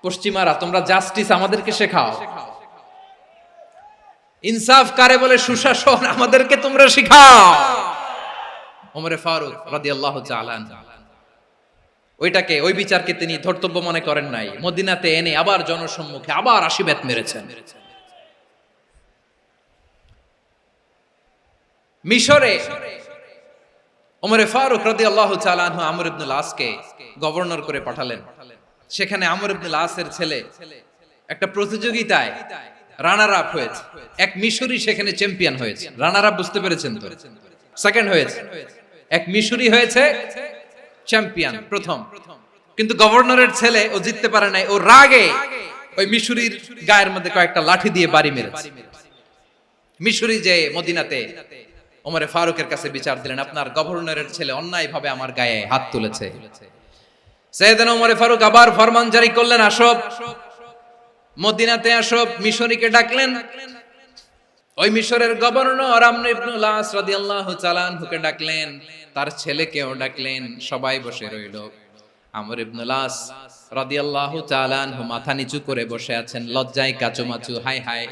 পশ্চিমারা তোমরা জাস্টিস আমাদেরকে শেখাও, ইনসাফ কারে বলে সুশাসন আমাদেরকে তোমরা শেখাও। ওমরে ফারুক রাদিয়াল্লাহু তাআলা ওইটাকে, ওই বিচারকে তিনি ধর্তব্য মনে করেন নাই। মদিনাতে এনে আবার জনসম্মুখে আবার 80 বেত মেরেছেন। মিশরে ওমরে ফারুক রাদিয়াল্লাহু তাআলা আনহু আমর ইবনে আসকে গভর্নর করে পাঠালেন। সেখানে আমর ইবনে আসের ছেলে একটা প্রতিযোগিতায় রানার আপ হয়েছে। এক মিশরি সেখানে চ্যাম্পিয়ন হয়েছে। রানার আপ বুঝতে পেরেছেন তো? সেকেন্ড হয়েছে। এক মিশরি হয়েছে চ্যাম্পিয়ন, প্রথম। কিন্তু গভর্নরের ছেলে ও জিততে পারে নাই। ও রাগে ওই মিশরির গায়ের মধ্যে কয়েকটা লাঠি দিয়ে বাড়ি মেরেছে। মিশরি যে মদিনাতে ওমরে ফারুকের কাছে বিচার দিলেন, আপনার গভর্নরের ছেলে অন্যায়ভাবে আমার গায়ে হাত তুলেছে। সাইয়েদনা ওমর ফারুক আবার ফরমান জারি করলেন, আসো মদিনাতে আসো। মিশরীকে ডাকলেন। ওই মিশরের গভর্নর আমর ইবনে আস রাদিয়াল্লাহু তাআলা আনহুকে ডাকলেন, তার ছেলেকেও ডাকলেন। সবাই বসে রইল। আমর ইবনে আস রাদিয়াল্লাহু তাআলা আনহু মাথা নিচু করে বসে আছেন, লজ্জায় কাচুমাচু। হায় হায়,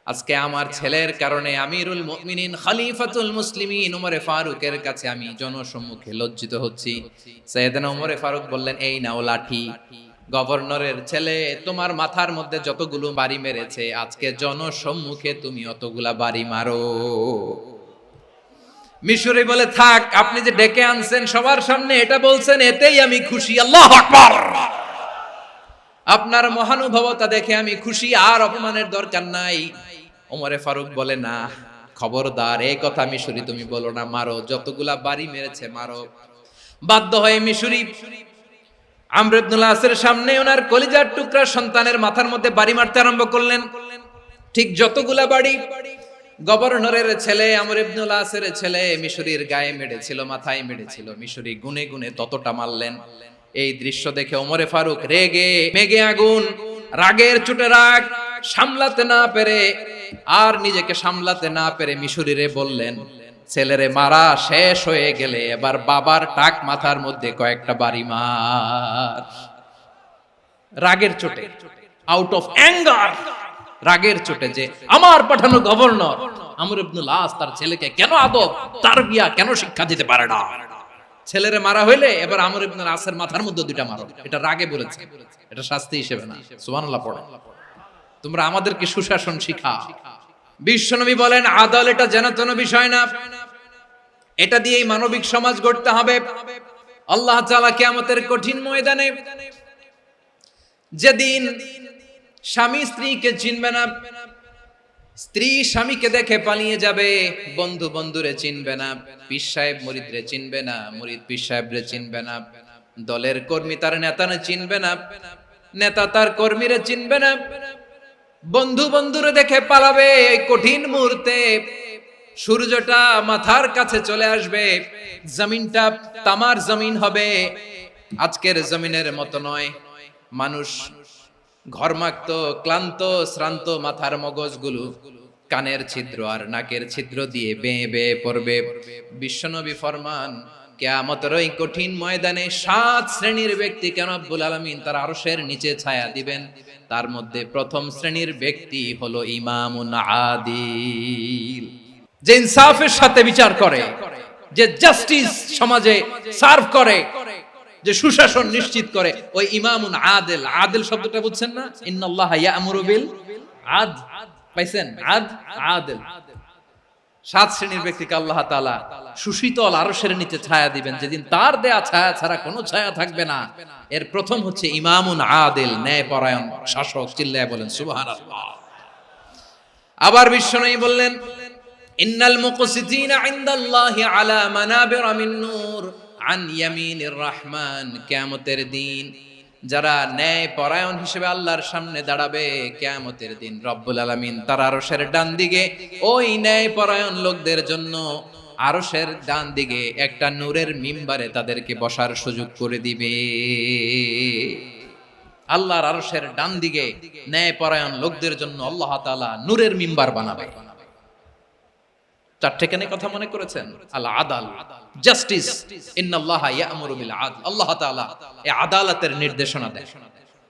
আজকে আমার ছেলের কারণে আমিরুল মুমিনিন খলিফাতুল মুসলিমিন ওমরে ফারুকের কাছে আমি জনসম্মুখে লজ্জিত হচ্ছি। সাইয়েদনা ওমরে ফারুক বললেন, এই নাও লাঠি। গভর্নরের ছেলে তোমার মাথার মধ্যে যতগুলো বাড়ি মেরেছে, আজকে জনসম্মুখে তুমি অতগুলা বাড়ি মারো। মিশরি বলে, থাক, আপনি যে ডেকে আনছেন সবার সামনে এটা বলছেন, এতেই আমি খুশি। আল্লাহু আকবার! আপনার মহানুভবতা দেখে আমি খুশি, আর অপমানের দরকার নাই। ওমরে ফারুক বলে, না, খবরদার, এই কথা মিশরি তুমি বলো না, মারো, যতগুলা বাড়ি মেরেছে মারো। বাধ্য হয়ে মিশরি আমর ইবনে আসের সামনে ওনার কলিজার টুকরা সন্তানের মাথার মধ্যে বাড়ি মারতে আরম্ভ করলেন। ঠিক যতগুলা বাড়ি গভর্নরের ছেলে আমর ইবনে আসের ছেলে মিশরির গায়ে মেরেছিল, মাথায় মেরেছিল, মিশরি গুনে গুনে ততটা মারলেন। এই দৃশ্য দেখে ওমরে ফারুক রেগে মেগে আগুন, রাগের চোটে রাগ সামলাতে না পেরে, আর নিজেকে সামলাতে না পেরে মিশরিরে বললেন, ছেলেরে মারা শেষ হয়ে গেলে এবার বাবার টাক মাথার মধ্যে কয়েকটা বাড়ি মার। রাগের চোটে, আউট অফ অ্যাঙ্গার, রাগের চোটে, যে আমার পাঠানো গভর্নর আমর ইবনে আস তার ছেলেকে কেন আদব তারবিয়া কেন শিক্ষা দিতে পারে না। ছেলেরে মারা হইলে এবার আমর ইবনে আসের মাথার মধ্যে দুইটা মারো। এটা রাগে বলেছে, এটা শাস্তি হিসেবে না। সুবহানাল্লাহ পড়ে। তোমরা আমাদেরকে সুশাসন শিখাও। বিশ্বনবী বলেন, আদাল এটা যেন তেন বিষয় না, এটা দিয়েই মানবিক সমাজ গড়তে হবে। আল্লাহ তাআলা কিয়ামতের কঠিন ময়দানে যেদিন স্বামী স্ত্রীকে চিনবে না, স্ত্রী স্বামীকে দেখে পালিয়ে যাবে, বন্ধু বন্ধুরে চিনবে না, পীর সাহেব মুরিদরে চিনবে না, মুরিদ পীর সাহেবরে চিনবে না, দলের কর্মী তার নেতারে চিনবে না, নেতা তার কর্মীরে চিনবে না, বন্ধু বন্ধুরে দেখে পালাবে। এই কঠিন মুহূর্তে সূর্যটা মাথার কাছে চলে আসবে, জমিনটা তামার জমিন হবে, আজকের জমিনের মতো নয়। মানুষ ঘর্মাক্ত, ক্লান্ত, শ্রান্ত মাথার মগজগুলো কানের ছিদ্র আর নাকের ছিদ্র দিয়ে বেয়ে বেয়ে পড়বে। বিশ্বনবী ফরমান, কিয়ামতের ওই কঠিন ময়দানে 7 শ্রেণীর ব্যক্তিকে রব্বুল আলামিন তার আরশের নিচে ছায়া দিবেন। তার মধ্যে প্রথম শ্রেণীর ব্যক্তি হলো ইমামুন আদিল, যে ইনসাফের সাথে বিচার করে, যে জাস্টিস সমাজে সার্ভ করে, যে সুশাসন নিশ্চিত করে, ওই ইমামুন আদিল। আদিল শব্দটা বুঝছেন না? ইন্নাল্লাহা ইয়া'মুরু বিল আদল, পাইছেন? আদিল। 7 শ্রেণীর ব্যক্তিকে আল্লাহ তাআলা সুশীতল আরশের নিচে ছায়া দিবেন, যেদিন তার দেয়া ছায়া ছাড়া কোনো ছায়া থাকবে না। এর প্রথম হচ্ছে ইমামুন আদিল, ন্যায়পরায়ণ শাসক। চিল্লায় বলেন সুবহানাল্লাহ। আবার বিশ্বনবী বললেন, ইন্নাল মুকসিতিনা ইনদাল্লাহি আলা মানাবিরা মিন নূর আন ইয়ামিনির রহমান। কিয়ামতের দিন যারা ন্যায় পরায়ণ হিসেবে আল্লাহর সামনে দাঁড়াবে, কিয়ামতের দিন রব্বুল আলামিন তার আরশের ডান দিকে ওই ন্যায় পরায়ণ লোকদের জন্য আরশের ডান দিকে একটা নূরের মিম্বারে তাদেরকে বসার সুযোগ করে দিবে। আল্লাহর আরশের ডান দিকে ন্যায় পরায়ণ লোকদের জন্য আল্লাহ তাআলা নূরের মিম্বার বানাবে। চারটে কেন কথা মনে করেছেন? আল আদাল, জাস্টিস, ইন্নাল্লাহা ইয়া'মুরু বিল আদল। আল্লাহ তাআলা এই আদালতের নির্দেশনা দেন,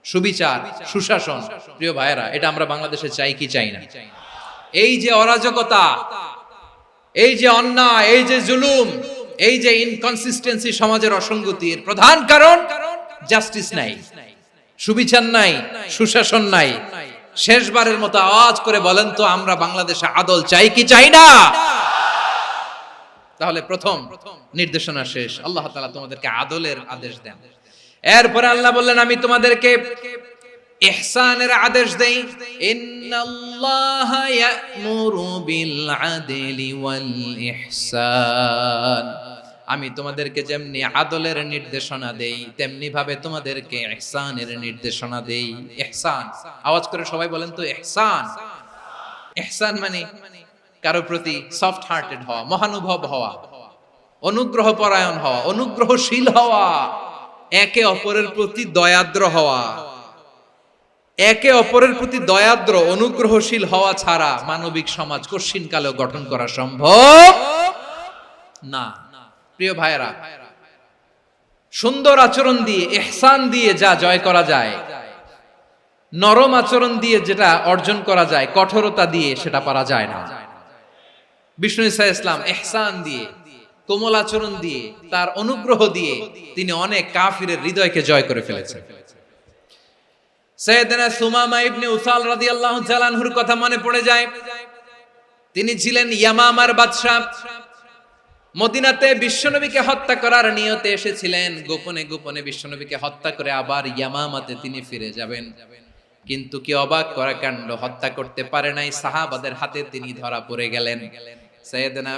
সুবিচার, সুশাসন। প্রিয় ভাইয়েরা, এটা আমরা বাংলাদেশে চাই কি চাই না? এই যে অরাজকতা, এই যে অন্যায়, এই যে জুলুম, এই যে ইনকনসিস্টেন্সি সমাজের অসঙ্গতির প্রধান কারণ জাস্টিস নাই, সুবিচার নাই, সুশাসন নাই। শেষবারের মতো আওয়াজ করে বলেন তো, আমরা বাংলাদেশে আদল চাই কি চাই না? তাহলে প্রথম নির্দেশনা শেষ। আল্লাহ তাআলা তোমাদেরকে আদলের আদেশ দেন। এরপরে আল্লাহ বললেন, আমি তোমাদেরকে ইহসানের আদেশ দেই। ইন্নাল্লাহা ইয়া'মুরু বিল আদলি ওয়াল ইহসান। আমি তোমাদেরকে যেমনি আদলের নির্দেশনা দেই, তেমনি ভাবে তোমাদেরকে ইহসানের নির্দেশনা দেই। ইহসান, আওয়াজ করে সবাই বলেন তো ইহসান। ইহসান মানে কারো প্রতি সফট হার্টেড হওয়া, মহানুভব হওয়া, অনুগ্রহ পরায়ণ হওয়া, অনুগ্রহশীল হওয়া, একে অপরের প্রতি দয়াদ্র হওয়া। একে অপরের প্রতি দয়াদ্র, অনুগ্রহশীল হওয়া ছাড়া মানবিক সমাজ কশিনকালেও গঠন করা সম্ভব না। প্রিয় ভাইয়েরা, সুন্দর আচরণ দিয়ে, ইহসান দিয়ে যা জয় করা যায়, নরম আচরণ দিয়ে যেটা অর্জন করা যায়, কঠোরতা দিয়ে সেটা পারা যায় না। বিষ্ণু ঈসা ইসলাম ইহসান দিয়ে, কোমল আচরণ দিয়ে, তার অনুগ্রহ দিয়ে তিনি অনেক কাফিরের হৃদয়কে জয় করে ফেলেছেন। সাইয়েদনা সুমামা ইবনে উসাল রাদিয়াল্লাহু তাআলা আনহুর কথা মনে পড়ে যায়। তিনি ছিলেন ইয়ামামার বাদশা। মদিনাতে বিশ্বনবীকে হত্যা করার নিয়তে এসেছিলেন। গোপনে গোপনে বিশ্বনবীকে হত্যা করে আবার ইয়ামামাতে তিনি ফিরে যাবেন। কিন্তু কি অবাক করা কাণ্ড, হত্যা করতে পারে নাই, সাহাবাদের হাতে তিনি ধরা পড়ে গেলেন। সাইয়েদনা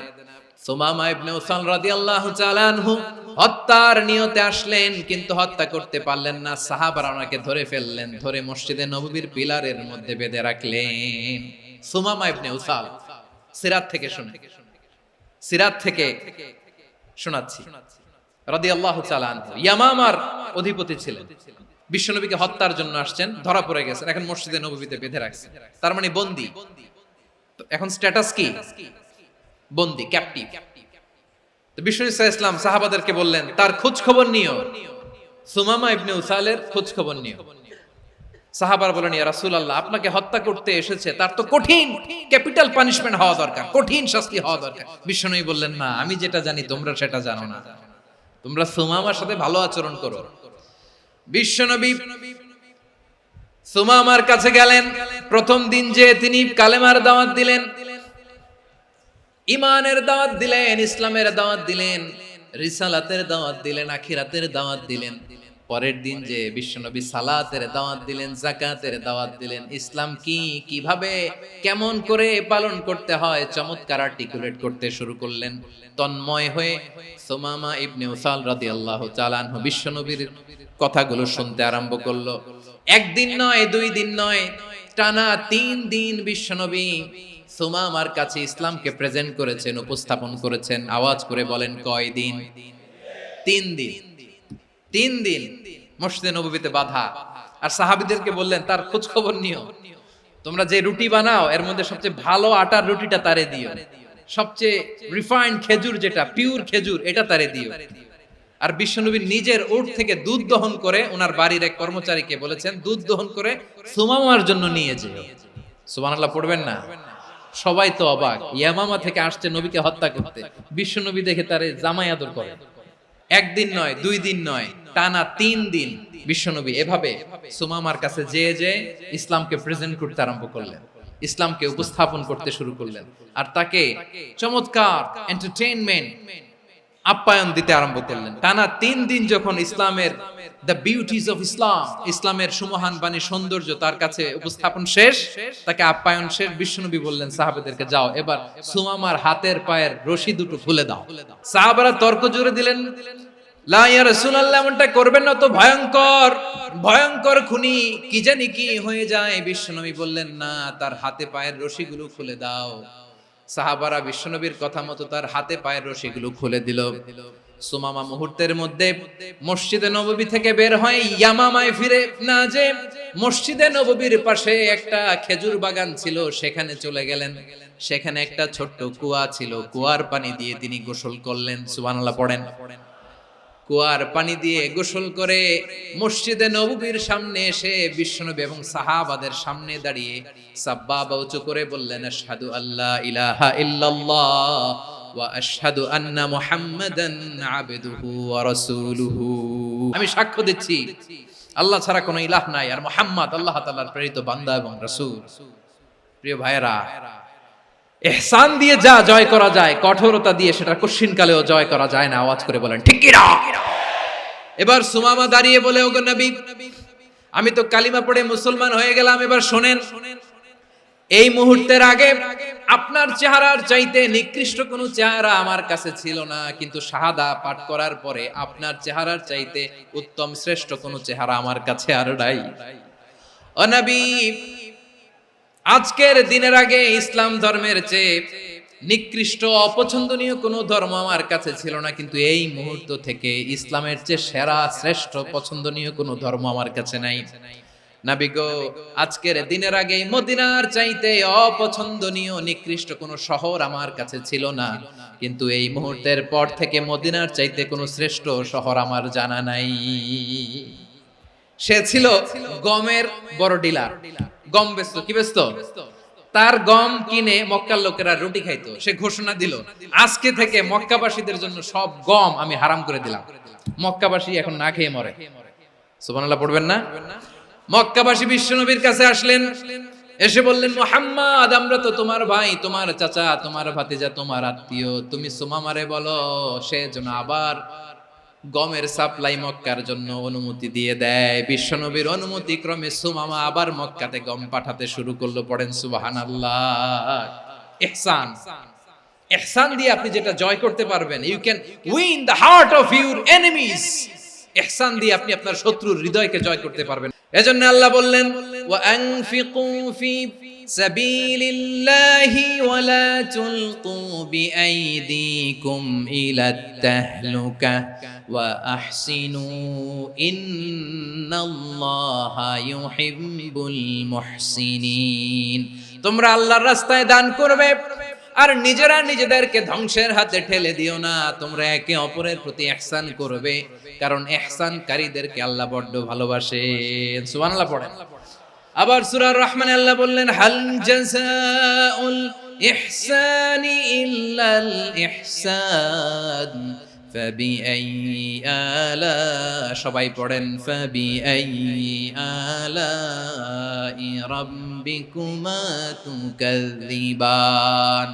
সুমামা ইবনে উসাল রাদিয়াল্লাহু তাআলা আনহু হত্যার নিয়তে আসলেন, কিন্তু হত্যা করতে পারলেন না। সাহাবারা ওনাকে ধরে ফেললেন, ধরে মসজিদে নববীর পিলারের মধ্যে বেঁধে রাখলেন। সুমামা ইবনে উসাল, সিরাত থেকে শুনে, সিরাত থেকে শোনাচ্ছি, রাদিয়াল্লাহু তাআলা আনহু ইয়ামামার অধিপতি ছিলেন। বিশ্বনবীকে হত্যার জন্য আসছেন, ধরা পড়ে গেছেন, এখন মসজিদে নববীতে বেঁধে রাখছেন। তার মানে বন্দী। এখন স্ট্যাটাস কি? বন্দী, ক্যাপটিভ। তো বিষ্ণু ঈসা ইসলাম সাহাবাদেরকে বললেন, তার খোঁজ খবর নিও, সুমামা ইবনে উসালের খোঁজ খবর নিও। সাহাবারা বলেন, ইয়া রাসূলুল্লাহ, আপনাকে হত্যা করতে এসেছে, তার তো কঠিন ক্যাপিটাল পানিশমেন্ট হওয়া দরকার, কঠিন শাস্তি হওয়া দরকার। বিশ্বনবী বললেন, না, আমি যেটা জানি তোমরা সেটা জানো না, তোমরা সুমামার সাথে ভালো আচরণ করো। বিশ্বনবী সুমামার কাছে গেলেন। প্রথম দিন যে তিনি কালেমার দাওয়াত দিলেন, ইমানের দাওয়াত দিলেন, ইসলামের দাওয়াত দিলেন, রিসালাতের দাওয়াত দিলেন, আখিরাতের দাওয়াত দিলেন। পরের দিন যে বিশ্বনবী সালাতের দাওয়াত দিলেন, যাকাতের দাওয়াত দিলেন, ইসলাম কি, কিভাবে, কেমন করে পালন করতে হয় চমৎকার আর্টিকুলেট করতে শুরু করলেন। তন্ময় হয়ে সুমামা ইবনে উসাল রাদিয়াল্লাহু তাআলা আনহু বিশ্বনবীর কথাগুলো শুনতে আরম্ভ করলো। একদিন নয়, 2 দিন নয়, টানা 3 দিন বিশ্বনবী সুমামার কাছে ইসলামকে প্রেজেন্ট করেছেন, উপস্থাপন করেছেন। আওয়াজ করে বলেন, কয় দিন? 3 দিন। 3 দিন মসজিদে নববীতে বাধা। আর সাহাবীদেরকে বললেন, তার খোঁজ খবর নিও, তোমরা যে রুটি বানাও এর মধ্যে সবচেয়ে ভালো আটার রুটিটা তারে দিও, সবচেয়ে রিফাইন্ড খেজুর, যেটা পিওর খেজুর, এটা তারে দিও। আর বিশ্বনবী নিজের উট থেকে দুধ দহন করে ওনার বাড়ির এক কর্মচারীকে বলেছেন, দুধ দহন করে সুমামার জন্য নিয়ে যেও। সুবহানাল্লাহ পড়বেন না? সবাই তো অবাক, ইয়ামামা থেকে আসছে নবীকে হত্যা করতে, বিশ্বনবী দেখে তারে জামাই আদর করে। একদিন নয়, 2 দিন নয়, টানা 3 দিন বিশ্বনবী এভাবে সুমামার কাছে যে ইসলামকে প্রেজেন্ট করতে আরম্ভ করলেন, ইসলামকে উপস্থাপন করতে শুরু করলেন। আর তাকে চমৎকার এন্টারটেইনমেন্ট, আপ্যায়ন দিতে আরম্ভ করলেন। টানা 3 দিন যখন ইসলামের দ্য বিউটিজ অফ ইসলাম, ইসলামের সুমহান বাণী, সৌন্দর্য তার কাছে উপস্থাপন শেষ, তাকে আপ্যায়ন শেষ, বিশ্বনবী বললেন সাহাবাদেরকে, যাও এবার সুমামার হাতের পায়ের রশি দুটো খুলে দাও। সাহাবারা তর্ক জুড়ে দিলেন, লা ইয়া রাসূলুল্লাহ, এমনটা করবেন না, তো ভয়ঙ্কর ভয়ঙ্কর খুনি, কি জানি কি হয়ে যায়। বিশ্বনবী বললেন, না, তার হাতে পায়ের রশিগুলো খুলে দাও। সাহাবারা বিশ্বনবীর কথা মতো তার হাতে পায়ের রশিগুলো খুলে দিল। সুমামা মুহূর্তের মধ্যে মসজিদে নববী থেকে বের হয়, ইয়ামামায় ফিরে না যে মসজিদে নববীর পাশে একটা খেজুর বাগান ছিল, সেখানে চলে গেলেন। সেখানে একটা ছোট্ট কুয়া ছিল, কুয়ার পানি দিয়ে তিনি গোসল করলেন। সুবহানাল্লাহ পড়েন। কুয়ার পানি দিয়ে গোসল করে মসজিদে নববীর সামনে এসে বিশ্বনবী এবং সাহাবাদের সামনে দাঁড়িয়ে সাব্বাবা উঁচু করে বললেন, আশহাদু আল্লা ইলাহা ইল্লাল্লাহ ওয়া আশহাদু আন্না মুহাম্মাদান আবদুহু ওয়া রাসূলুহু। আমি সাক্ষ্য দিচ্ছি আল্লাহ ছাড়া কোনো ইলাহ নাই, আর মুহাম্মদ আল্লাহ তাআলার প্রেরিত বান্দা এবং রাসূল। প্রিয় ভাইয়েরা, ইহসান দিয়ে যা জয় করা যায়, কঠোরতা দিয়ে সেটা কঠিনকালেও জয় করা যায় না। আওয়াজ করে বলেন, ঠিক কি না? এবার সুমামা দাঁড়িয়ে বলে, ওগো নবী, আমি তো কালিমা পড়ে মুসলমান হয়ে গেলাম, এবার শোনেন, এই মুহূর্তের আগে আপনার চেহারার চাইতে নিকৃষ্ট কোনো চেহারা আমার কাছে ছিল না, কিন্তু শাহাদা পাঠ করার পরে আপনার চেহারার চাইতে উত্তম শ্রেষ্ঠ কোনো চেহারা আমার কাছে আর নাই। ও নবী, আজকের দিনের আগে ইসলাম ধর্মের চেয়ে নিকৃষ্ট অপছন্দনীয় কোনো ধর্ম আমার কাছে ছিল না, কিন্তু এই মুহূর্ত থেকে ইসলামের চেয়ে সেরা শ্রেষ্ঠ পছন্দনীয় কোনো ধর্ম আমার কাছে নাই। নবী গো, আজকের দিনের আগে মদিনার চাইতে অপছন্দনীয় নিকৃষ্ট কোনো শহর আমার কাছে ছিল না, কিন্তু এই মুহূর্তের পর থেকে মদিনার চাইতে কোনো শ্রেষ্ঠ শহর আমার জানা নাই। সে ছিল গমের বড় ডিলার, গম বেচত। কি বেচত? তার গম কিনে মক্কার লোকেরা রুটি খাইতো। সে ঘোষণা দিল, আজকে থেকে মক্কাবাসীদের জন্য সব গম আমি হারাম করে দিলাম, মক্কাবাসী এখন না খেয়ে মরে। সুবহানাল্লাহ পড়বেন না? মক্কাবাসী বিশ্বনবীর কাছে আসলেন, এসে বললেন, মুহাম্মদ, আমরা তো তোমার ভাই, তোমার চাচা, তোমার ভাতিজা, তোমার আত্মীয়, তুমি সুমামারে বলো সে যেন আবার গমের সাপ্লাই মক্কার জন্য অনুমতি দিয়ে দেয়। বিশ্বনবীর অনুমতি ক্রমে সুমামা আবার মক্কাতে গম পাঠাতে শুরু করলো। পড়েন সুবহানাল্লাহ। ইহসান, ইহসান দিয়ে আপনি যেটা জয় করতে পারবেন, you can win the heart of your enemies. ইহসান দিয়ে আপনি আপনার শত্রুর হৃদয়কে জয় করতে পারবেন। এজন্য আল্লাহ বললেন, ওয়া আনফিকু ফি সাবিলিল্লাহি ওয়া লা তুলকু বিআইদিকুম ইলাত তাহলুকা ওয়া আহসিনু ইন্নাল্লাহা ইউহিব্বুল মুহসিনিন। তোমরা আল্লাহর রাস্তায় দান করবে আর নিজেরা নিজেদেরকে ধ্বংসের হাতে ঠেলে দিও না। তোমরা একে অপরের প্রতি ইহসান করবে, কারণ ইহসানকারীদেরকে আল্লাহ বড় ভালোবাসেন। সুবহানাল্লাহ পড়েন। আবার সূরা রহমানে আল্লাহ বললেন, হাল জাযাউল ইহসানি ইল্লাল ইহসান ফাবিআইয়ি আলা, সবাই পড়েন, ফাবিআইয়ি আলাই রাব্বিকুমা তুকাযযিবান।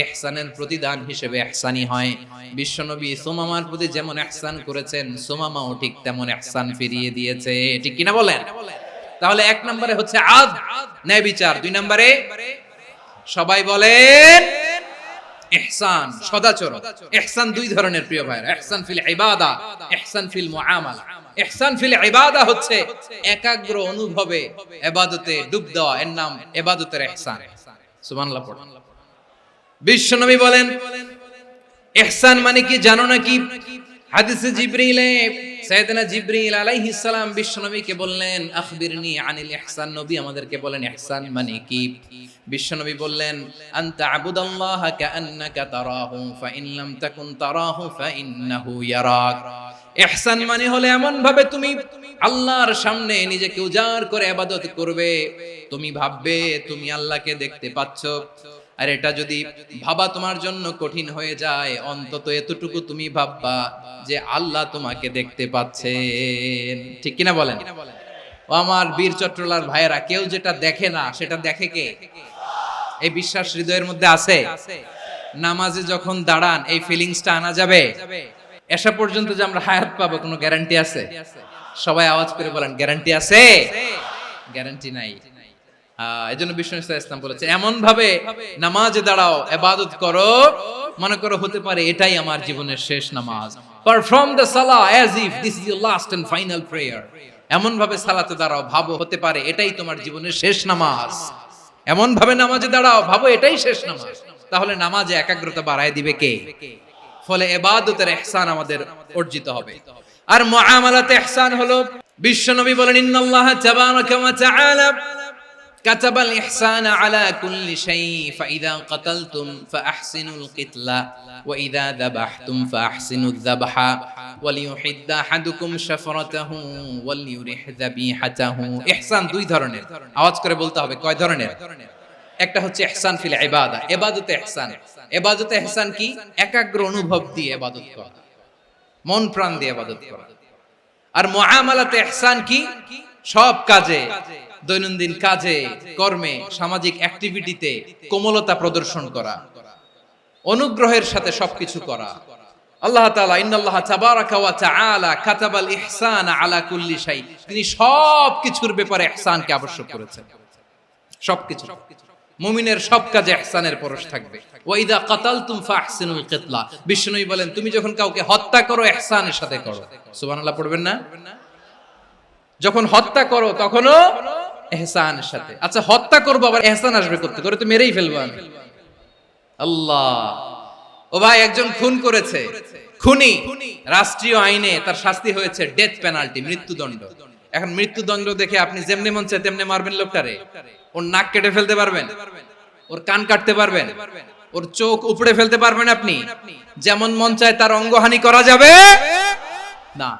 ইহসানের প্রতিদান হিসেবে ইহসানি হয়। বিশ্বনবী সুমামার প্রতি যেমন ইহসান করেছেন, সুমামাও ঠিক তেমন ইহসান ফিরিয়ে দিয়েছে। ঠিক কিনা বলেন? তাহলে এক নম্বরে হচ্ছে আদ, ন্যায় বিচার। দুই নম্বরে সবাই বলেন ইহসান, সদাচরণ। ইহসান দুই ধরনের প্রিয় ভাইরা, ইহসান ফিল ইবাদা, ইহসান ফিল মুআমালা। ইহসান ফিল ইবাদা হচ্ছে একাগ্র অনুভবে ইবাদতে ডুব দেওয়া, এর নাম ইবাদতের ইহসান। সুবহানাল্লাহ পড়ুন। বিশ্বনবী বলেন ইহসান মানে কি জানো নাকি? হাদিসে জিবরিলে সাইয়েদনা জিবরিল আলাইহিস সালাম বিশ্বনবীকে বললেন আখবিরনি আনিল ইহসান। নবী আমাদেরকে বলেন ইহসান মানে কি? বিশ্বনবী বললেন আনতা আবুদাল্লাহা কাআন্নাকা তারাহু ফাইন লাম তাকুন তারাহু ফাইন্নাহু ইয়ারাক। ইহসান মানে হলো এমন ভাবে তুমি আল্লাহর সামনে নিজেকে উজাড় করে ইবাদত করবে, তুমি ভাববে তুমি আল্লাহকে দেখতে পাচ্ছ। আর এটা যদি ভাবা তোমার জন্য কঠিন হয়ে যায়, অন্তত এতটুকু তুমি ভাববা যে আল্লাহ তোমাকে দেখতে পাচ্ছেন। ঠিক কিনা বলেন? ও আমার বীর চট্টলার ভাইয়েরা, কেউ যেটা দেখে না সেটা দেখে কে? এই বিশ্বাস হৃদয়ের মধ্যে আছে? নামাজে যখন দাঁড়ান এই ফিলিংসটা আনা যাবে? এসা পর্যন্ত যে আমরা হায়াত পাবো কোনো গ্যারান্টি আছে? সবাই আওয়াজ করে বলেন গ্যারান্টি আছে? গ্যারান্টি নাই। এজন্য বিষ্ণু ইসলাম বলেছে এমন ভাবে নামাজে দাঁড়াও, ইবাদত করো, মনে করো হতে পারে এটাই আমার জীবনের শেষ নামাজ। পারফর্ম দ্য সালাহ as if this is your last and final prayer. এমন ভাবে সালাতে দাঁড়াও, ভাবো হতে পারে এটাই তোমার জীবনের শেষ নামাজ। এমন ভাবে নামাজে দাঁড়াও, ভাবো এটাই শেষ নামাজ। তাহলে নামাজে একাগ্রতা বাড়ায় দিবে কে? ফলে ইবাদতের ইহসান আমাদের অর্জিত হবে। আর মুআমালাতে ইহসান হলো, বিশ্বনবী বলেন ইন্নাল্লাহা তাবারাকা ওয়া তাআলা কাতাবাল ইহসানা আলা কুল্লি শাই ফাইদা কাতালতুম ফাআহসিনুল কিতলা ওয়া ইযা যাবাহতুম ফাআহসিনুয যাবহা ওয়ালিয়ুহিদ্দা আহাদুকুম শাফরাতাহু ওয়ালিয়ুরিহ যাবিহাতাহু। ইহসান দুই ধরনের, আওয়াজ করে বলতে হবে কয় ধরনের? একটা হচ্ছে ইহসান ফিল ইবাদা, ইবাদতে ইহসান। ইবাদতে ইহসান কি? একাগ্র অনুভব দিয়ে ইবাদত করা, মন প্রাণ দিয়ে ইবাদত করা। আর মুআমালাতে ইহসান কি? সব কাজে, দৈনন্দিন কাজে, কর্মে, সামাজিক অ্যাক্টিভিটিতে কোমলতা প্রদর্শন করা, অনুগ্রহের সাথে সবকিছু করা। আল্লাহ তাআলা ইন্নাল্লাহা তাবারাকা ওয়া তাআলা কাতাবাল ইহসানা আলা কুল্লি শাই, তিনি সবকিছুর ব্যাপারে ইহসানকে আবশ্যক করেছেন। সবকিছু, মুমিনের সব কাজে ইহসানের পরশ থাকবে। ওয়া ইযা কাতালতুম ফাহসিনুল কিতলা, বিষ্ণুই বলেন তুমি যখন কাউকে হত্যা করো ইহসানের সাথে করো। সুবহানাল্লাহ পড়বেন না? যখন হত্যা করো তখনও ইহসানের সাথে। আচ্ছা হত্যা করবো আবার ইহসান আসবে করতে, করে তো মেরেই ফেলবো আমি। আল্লাহ, ও ভাই একজন খুন করেছে, খুনি, রাষ্ট্রীয় আইনে তার শাস্তি হয়েছে ডেথ পেনাল্টি, মৃত্যুদণ্ড। এখন মৃত্যুদণ্ড দেখে আপনি যেমনি মন চায় তেমনি মারবেন লোকটারে? ওর নাক কেটে ফেলতে পারবেন? ওর কান কাটতে পারবেন? ওর চোখ উপড়ে ফেলতে পারবেন আপনি? যেমন মন চায় তার অঙ্গহানি করা যাবে না।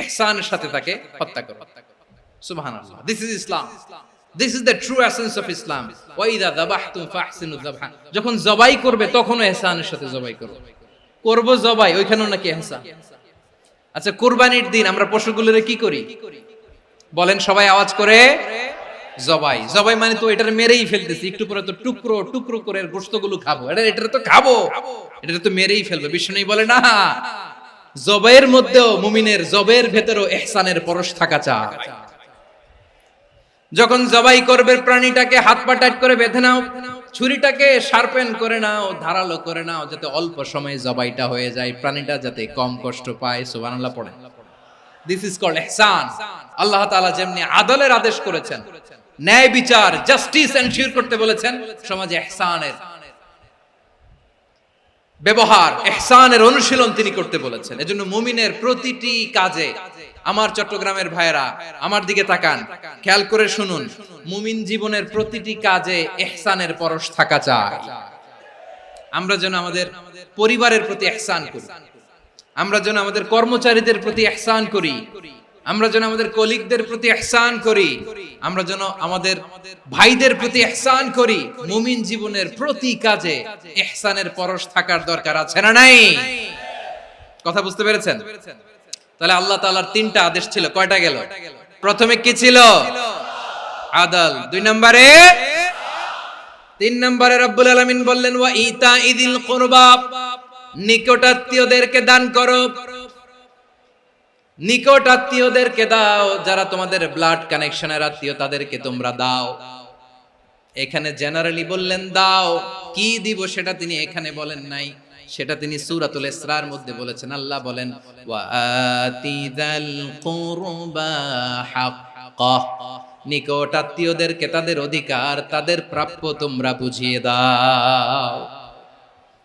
ইহসানের সাথে তাকে হত্যা করো। সুবহানাল্লাহ, this is Islam, this is the true essence of Islam. ওয়া ইযা যাবাহতুম ফাহসিনুয যাবহা, যখন জবাই করবে তখনও ইহসানের সাথে জবাই করো। করব জবাই, ওইখানেও নাকি ইহসান। আচ্ছা কুরবানির দিন আমরা পশুগুলোরে কি করি বলেন সবাই আওয়াজ করে? জবাই। জবাই মানে তো এটারে মেরেই ফেলতেছি, একটু পরে তো টুকরো টুকরো করে গোশতগুলো খাবো, এটা তো খাবো, এটা তো মেরেই ফেলবে। বিষ্ণু বলে না, জবাইয়ের মধ্যেও মুমিনের জবের ভেতরেও ইহসানের পরশ থাকা চাই। যখন জবাই করবে প্রাণীটাকে হাত পা টাইট করে বেঁধে নাও, ছুরিটাকে শার্পেন করে নাও, ধারালো করে নাও, যাতে অল্প সময়ে জবাইটা হয়ে যায়, প্রাণীটা যাতে কম কষ্ট পায়। সুবহানাল্লাহ পড়ে। দিস ইজ কল্ড ইহসান। আল্লাহ তাআলা যেমনি আদলের আদেশ করেছেন, ন্যায় বিচার, জাস্টিস এনশিওর করতে বলেছেন, সমাজে ইহসানের ব্যবহার, ইহসানের অনুশীলন তিনি করতে বলেছেন। এজন্য মুমিনের প্রতিটি কাজে, আমার চট্টগ্রামের ভাইয়েরা আমার দিকে তাকান, খেয়াল করে শুনুন, মুমিন জীবনের প্রতিটি কাজে ইহসানের পরশ থাকা চাই। আমরা যেন আমাদের পরিবারের প্রতি ইহসান করি, আমরা যেন আমাদের কর্মচারীদের প্রতি ইহসান করি, আমরা যেন আমাদের কলিগদের প্রতি ইহসান করি, আমরা যেন আমাদের ভাইদের প্রতি ইহসান করি। মুমিন জীবনের প্রতি কাজে ইহসানের পরশ থাকার দরকার আছে না নাই? কথা বুঝতে পেরেছেন? তাহলে আল্লাহ তাআলার তিনটা আদেশ ছিল, কয়টা গেল? প্রথমে কি ছিল? আদল। দুই নম্বরে তিন নম্বরে রব্বুল আলামিন বললেন ওয়া ইতা ইদিল কুরবা, নিকট আত্মীয়দেরকে দান করো। নিকট আত্মীয়দেরকে দাও, যারা তোমাদের ব্লাড কানেকশনের আত্মীয় তাদেরকে তোমরা দাও। এখানে জেনারেলি বললেন দাও, কি দিব সেটা তিনি এখানে বলেন নাই, সেটা তিনি সূরাতুল ইসরার মধ্যে বলেছেন। আল্লাহ বলেন ওয়া আতিযাল কুরবা হাক্কাহ, নিকট আত্মীয়দেরকে তাদের অধিকার, তাদের প্রাপ্য তোমরা বুঝিয়ে দাও।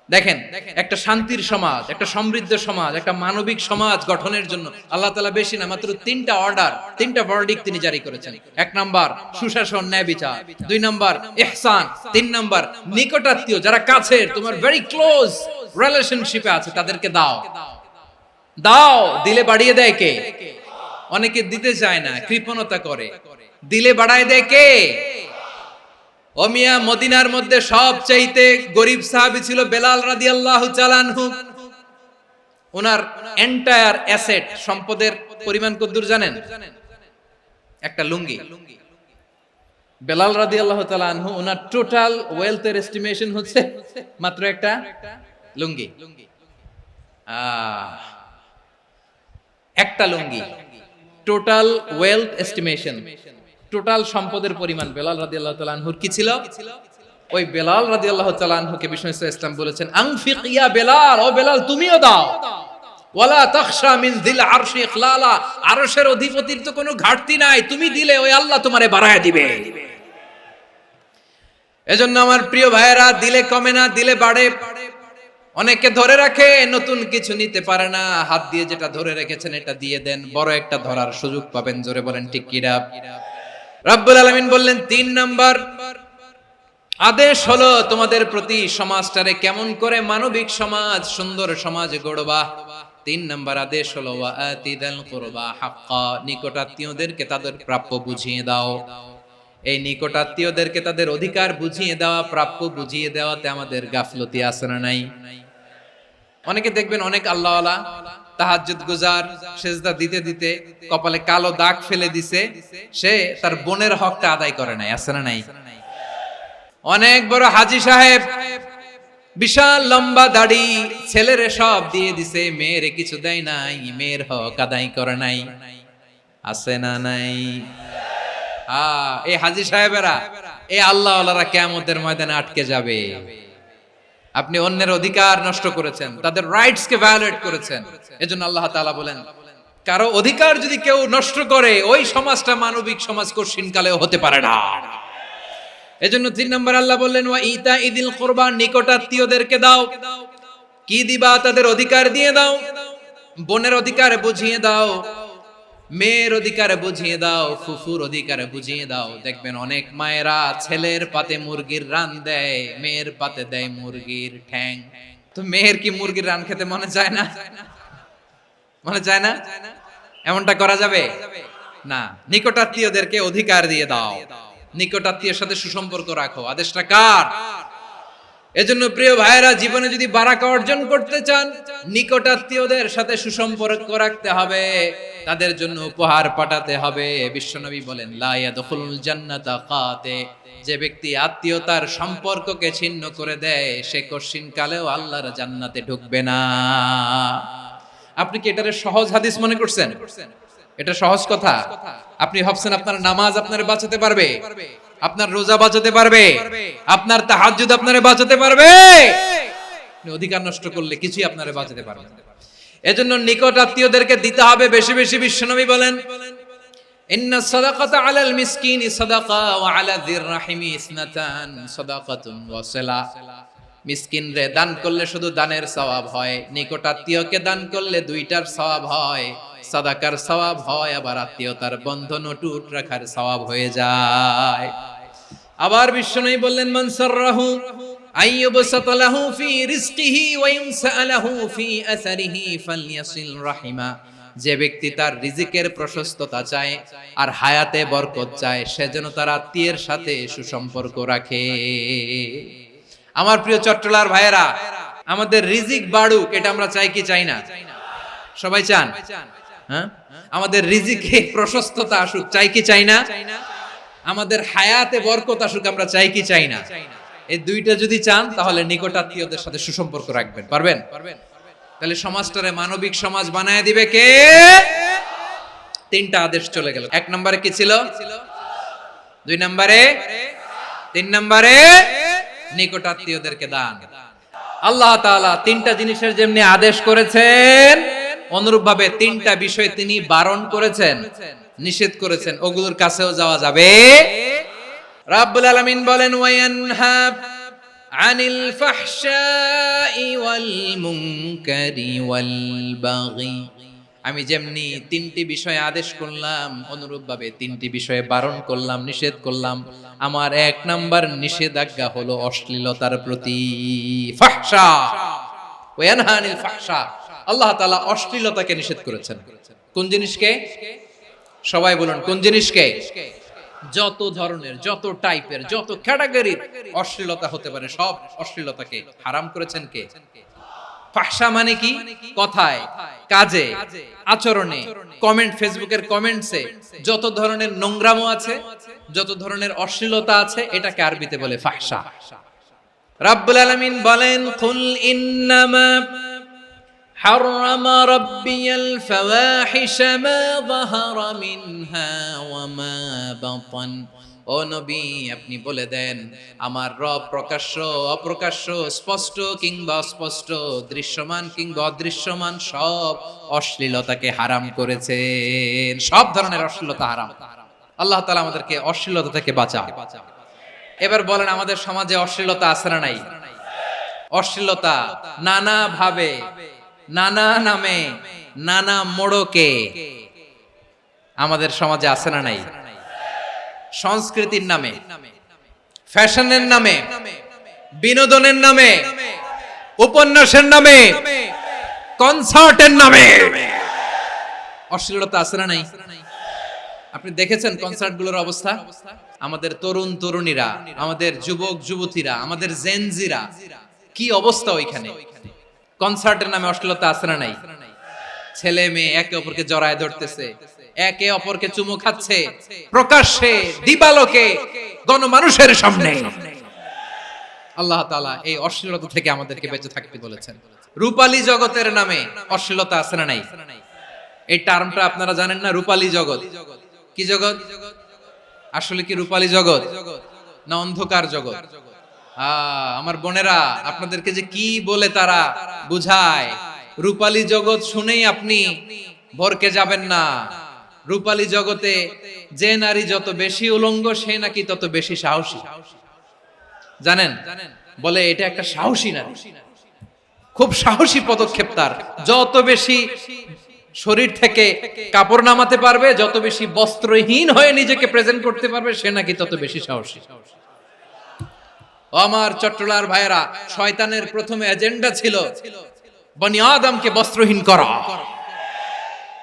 দেখেন, একটা শান্তির সমাজ, একটা সমৃদ্ধ সমাজ, একটা মানবিক সমাজ গঠনের জন্য আল্লাহ তাআলা বেশি না, মাত্র তিনটা অর্ডার, তিনটা ভার্ডিক্ট তিনি জারি করেছেন। এক নাম্বার সুশাসন, ন্যায় বিচার। দুই নাম্বার ইহসান। তিন নাম্বার নিকটাত্মীয়, যারা কাছের, তোমার ভেরি ক্লোজ রিলেশনশিপে আছে, তাদেরকে দাও। দাও, দিলে বাড়িয়ে দেয় কে? অনেকে দিতে চায় না, কৃপণতা করে। দিলে বাড়ায় দেয় কে? ও মিয়া, মদিনার মধ্যে সবচাইতে গরিব সাহাবী ছিল বেলাল রাদিয়াল্লাহু তাআলা আনহু। ওনার এন্টায়ার অ্যাসেট, সম্পদের পরিমাণ কতদূর জানেন? একটা লুঙ্গি। বেলাল রাদিয়াল্লাহু তাআলা আনহু, ওনার টোটাল ওয়েলথের এস্টিমেশন হচ্ছে মাত্র একটা লুঙ্গি। একটা লুঙ্গি, টোটাল ওয়েলথ এস্টিমেশন, টোটাল সম্পদের পরিমাণ বেলাল রাদিয়াল্লাহু তাআলা আনহুর কি ছিল? ওই বেলাল রাদিয়াল্লাহু তাআলা আনহুকে বিষ্ণু ইসলাম বলেছেন আনফিক ইয়া বেলাল, ও বেলাল তুমিও দাও। ওয়ালা তাখশা মিন যিল আরশি ইখলালা, আরশের অধিপতির তো কোনো ঘাটতি নাই, তুমি দিলে ওই আল্লাহ তোমারে বাড়ায় দিবে। এজন্য আমার প্রিয় ভাইয়েরা, দিলে কমে না, দিলে বাড়ে। অনেকে ধরে রাখে, নতুন কিছু নিতে পারে না, হাত দিয়ে যেটা ধরে রেখেছেন এটা দিয়ে দেন, বড় একটা ধরার সুযোগ পাবেন। জোরে বলেন ঠিক কিনা? রব্বুল আলামিন বললেন ৩ নাম্বার আদেশ হলো তোমাদের প্রতি, সমাজটারে কেমন করে মানবিক সমাজ, সুন্দর সমাজ গড়বা। ৩ নাম্বার আদেশ হলো ওয়া আতিদাল কুরবা হাক্কা, নিকটাত্মীয়দেরকে তাদের প্রাপ্য বুঝিয়ে দাও। এই নিকটাত্মীয়দেরকে তাদের অধিকার বুঝিয়ে দেওয়া, প্রাপ্য বুঝিয়ে দেওয়াতে আমাদের গাফলতি আছে না নাই? অনেকে দেখবেন অনেক আল্লাহওয়ালা, তাহাজ্জুদ গুজার, সেজদা দিতে দিতে কপালে কালো দাগ ফেলে দিছে, সে তার বোনের হকটা আদায় করে নাই। আছে না নাই? অনেক বড় হাজী সাহেব, বিশাল লম্বা দাড়ি, ছেলেরে সব দিয়ে দিছে, মেয়েরে কিছু দেয় নাই, মেয়ের হক আদায় করে নাই। আছে না নাই? এই হাজী সাহেবেরা, এই আল্লাহওয়ালারা কিয়ামতের ময়দানে আটকে যাবে। আপনি অন্যের অধিকার নষ্ট করেছেন, তাদের রাইটস কে ভায়োলেট করেছেন। এজন্য আল্লাহ তাআলা বলেন, কারো অধিকার যদি কেউ নষ্ট করে, ওই সমাজটা মানবিক সমাজ কঠিনকালেও হতে পারে না। এজন্য ৩ নম্বর আল্লাহ বললেন ওয়া ইতা ইদিল কুরবা, নিকটাত্মীয়দেরকে দাও। কি দিবা? তাদের অধিকার দিয়ে দাও। বোনের অধিকার বুঝিয়ে দাও, মেয়ের অধিকার বুঝিয়ে দাও, ফুফুর অধিকার বুঝিয়ে দাও। দেখবেন অনেক মায়েরা ছেলের পাতে মুরগির রান দেয়, মেয়ের পাতে দেয় মুরগির ঠ্যাং। তো মেয়ের কি মুরগির রান খেতে মনে চায় না? মনে চায় না? এমনটা করা যাবে না। নিকটাত্মীয়দেরকে অধিকার দিয়ে দাও, নিকটাত্মীয়ের সাথে সুসম্পর্ক রাখো। আদেশটা কার? এজন্য প্রিয় ভাইয়েরা, জীবনে যদি বারাকা অর্জন করতে চান, নিকটাত্মীয়দের সাথে সুসম্পর্ক রাখতে হবে, তাদের জন্য উপহার পাঠাতে হবে। বিশ্বনবী বলেন লা ইয়াদখুলুল জান্নাতা কাতে, যে ব্যক্তি আত্মীয়তার সম্পর্ককে ছিন্ন করে দেয়, সে কঠিন কালেও আল্লাহর জান্নাতে ঢুকবে না। আপনি কি এটারে সহজ হাদিস মনে করছেন? এটা সহজ কথা? আপনি ভাবছেন আপনার নামাজ আপনারে বাঁচাতে পারবে, আপনার রোজা বাঁচাতে পারবে, আপনার তাহাজ্জুদ আপনারে বাঁচাতে পারবে? অধিকার নষ্ট করলে কিছুই আপনারে বাঁচাতে পারবে না। এজন্য নিকট আত্মীয়দেরকে দিতে হবে বেশি বেশি। বিশ্বনবী বলেন ইন্না সাদাকাতা আলাল মিসকিনি সাদাকা ওয়া আলা যির রাহিমি ইসনাতান সাদাকাতুন ওয়া সিলা। মিসকিন রে দান করলে শুধু দানের সওয়াব হয়, নিকট আত্মীয়কে দান করলে দুইটার সওয়াব হয়, সাদাকার সওয়াব হয়, আবার আত্মীয়তার বন্ধন অটুট রাখার সওয়াব হয়ে যায়। আবার বিশ্বনবী বললেন মান সাররাহু আইয়ুবসাতা লাহু ফি রিজকিহি ওয়া ইনসালাহু ফি আসারিহি ফালইয়াসিল রাহিমা। যে ব্যক্তি তার রিজিকের প্রশস্ততা চায় আর হায়াতে বরকত চায়, সে যেন তার আত্মীয়ের সাথে সুসম্পর্ক রাখে। আমার প্রিয় চট্টলার ভাইয়েরা, আমাদের রিজিক বাড়ুক, এটা আমরা চাই কি চাই না? সবাই চান? হ্যাঁ, আমাদের রিজিকে প্রশস্ততা আসুক, চাই কি চাই না? আমাদের হায়াতে বরকত আসুক, আমরা চাই কি চাই না? এই দুইটা যদি চান তাহলে নিকটাত্মীয়দের সাথে সুসম্পর্ক রাখবেন। পারবেন? তাহলে সমাজটারে মানবিক সমাজ বানায় দিবে কে? তিনটা আদেশ চলে গেল। 1 নম্বরে কি ছিল? 2 নম্বরে, 3 নম্বরে নিকটাত্মীয়দেরকে দান। আল্লাহ তাআলা তিনটা জিনিসের যেমনি আদেশ করেছেন, অনুরূপভাবে তিনটা বিষয় তিনি বারণ করেছেন, নিষেধ করেছেন। ওগুলোর কাছেও যাওয়া যাবে। রাব্বুল আলামিন বলেন, ওয়ায়ানহা আনিল ফাহশাই ওয়াল মুনকারি ওয়াল বাগি। আমি যেমনি তিনটি বিষয়ে আদেশ করলাম, অনুরূপভাবে তিনটি বিষয়ে বারণ করলাম, নিষেধ করলাম। আমার 1 নাম্বার নিষেধাজ্ঞা হলো অশ্লীলতার প্রতি। ফাহশা, ওয়ায়ানহা আনিল ফাহশা, আল্লাহ তাআলা অশ্লীলতাকে নিষেধ করেছেন। কোন জিনিসকে? সবাই বলুন, কোন জিনিসকে? যত ধরনের, যত টাইপের, যত ক্যাটাগরির অশ্লীলতা হতে পারে সব অশ্লীলতাকে হারাম করেছেন কে? ফাহশা মানে কি? কথায়, কাজে, আচরণে, কমেন্ট, ফেসবুকের কমেন্টসে যত ধরনের নোংরামো আছে, যত ধরনের অশ্লীলতা আছে, এটাকে আরবিতে বলে ফাহশা। রাব্বুল আলামিন বলেন, কুল ইন্নামা حرم ربي الفواحش ما ظهر منها وما بطن। ও নবী, আপনি বলে দেন, আমার রব প্রকাশ্য, অপ্রকাশ্য, স্পষ্ট কিংবা অস্পষ্ট, দৃশ্যমান কিংবা অদৃশ্যমান সব অশ্লীলতাকে হারাম করেছেন। সব ধরনের অশ্লীলতা হারাম। আল্লাহ তাআলা আমাদেরকে অশ্লীলতা থেকে বাঁচান। এবার বলেন, আমাদের সমাজে অশ্লীলতা আছে না নাই? অশ্লীলতা নানা ভাবে, নানা নামে, নানা মোড়কে আমাদের সমাজে আছে না নাই? সংস্কৃতির নামে, ফ্যাশনের নামে, বিনোদনের নামে, উপন্যাসের নামে, কনসার্টের নামে অশ্লীলতা আছে না নাই? আপনি দেখেছেন কনসার্টগুলোর অবস্থা? আমাদের তরুণ তরুণীরা, আমাদের যুবক যুবতীরা, আমাদের জেনজিরা, কি অবস্থা ওইখানে? কনসার্টের নামে অশ্লীলতা আছে না নাই? ছেলে মেয়ে একে অপরকে জড়ায় ধরতেছে, একে অপরকে চুমু খাচ্ছে, প্রকাশ্যে, দিবালোকে, গণমানুষের সামনে। আল্লাহ তাআলা এই অশ্লীলতা থেকে আমাদেরকে বেঁচে থাকতে বলেছেন। রূপালী জগতের নামে অশ্লীলতা আছে না নাই? এই টার্মটা আপনারা জানেন না? রূপালী জগৎ কি জগৎ? আসলে কি রূপালী জগৎ না অন্ধকার জগৎ? আমার বোনেরা, আপনাদেরকে যে কি বলে তারা বুঝায়, রূপালী জগৎ শুনেই আপনি ভরকে যাবেন না। রূপালী জগতে যে নারী যত বেশি উলঙ্গ, সে নাকি তত বেশি সাহসী। জানেন? বলে এটা একটা সাহসী নারী, খুব সাহসী পদক্ষেপ তার। যত বেশি শরীর থেকে কাপড় নামাতে পারবে, যত বেশি বস্ত্রহীন হয়ে নিজেকে প্রেজেন্ট করতে পারবে, সে নাকি তত বেশি সাহসী। আমার চট্টলার ভাইয়েরা, শয়তানের প্রথম এজেন্ডা ছিল বনি আদমকে বস্ত্রহীন করা।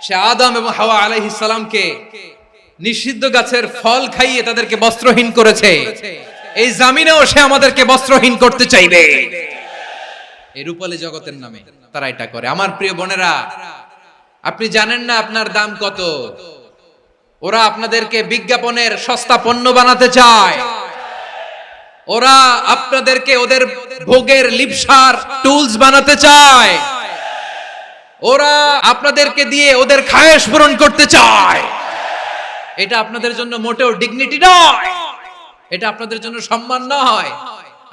সে আদম এবং হাওয়া আলাইহিস সালামকে নিষিদ্ধ গাছের ফল খাইয়ে তাদেরকে বস্ত্রহীন করেছে। এই জামিনেও সে আমাদেরকে বস্ত্রহীন করতে চাইবে। এই রূপালী জগতের নামে তারা এটা করে। আমার প্রিয় বোনেরা, আপনি জানেন না আপনার দাম কত? ওরা আপনাদেরকে বিজ্ঞাপনের সস্তা পণ্য বানাতে চায়। ওরা আপনাদেরকে ওদের ভোগের লিপসার টুলস বানাতে চায়। ওরা আপনাদেরকে দিয়ে ওদের খায়েশ পূরণ করতে চায়। এটা আপনাদের জন্য মোটেও ডিগনিটি নয়, এটা আপনাদের জন্য সম্মান নয়।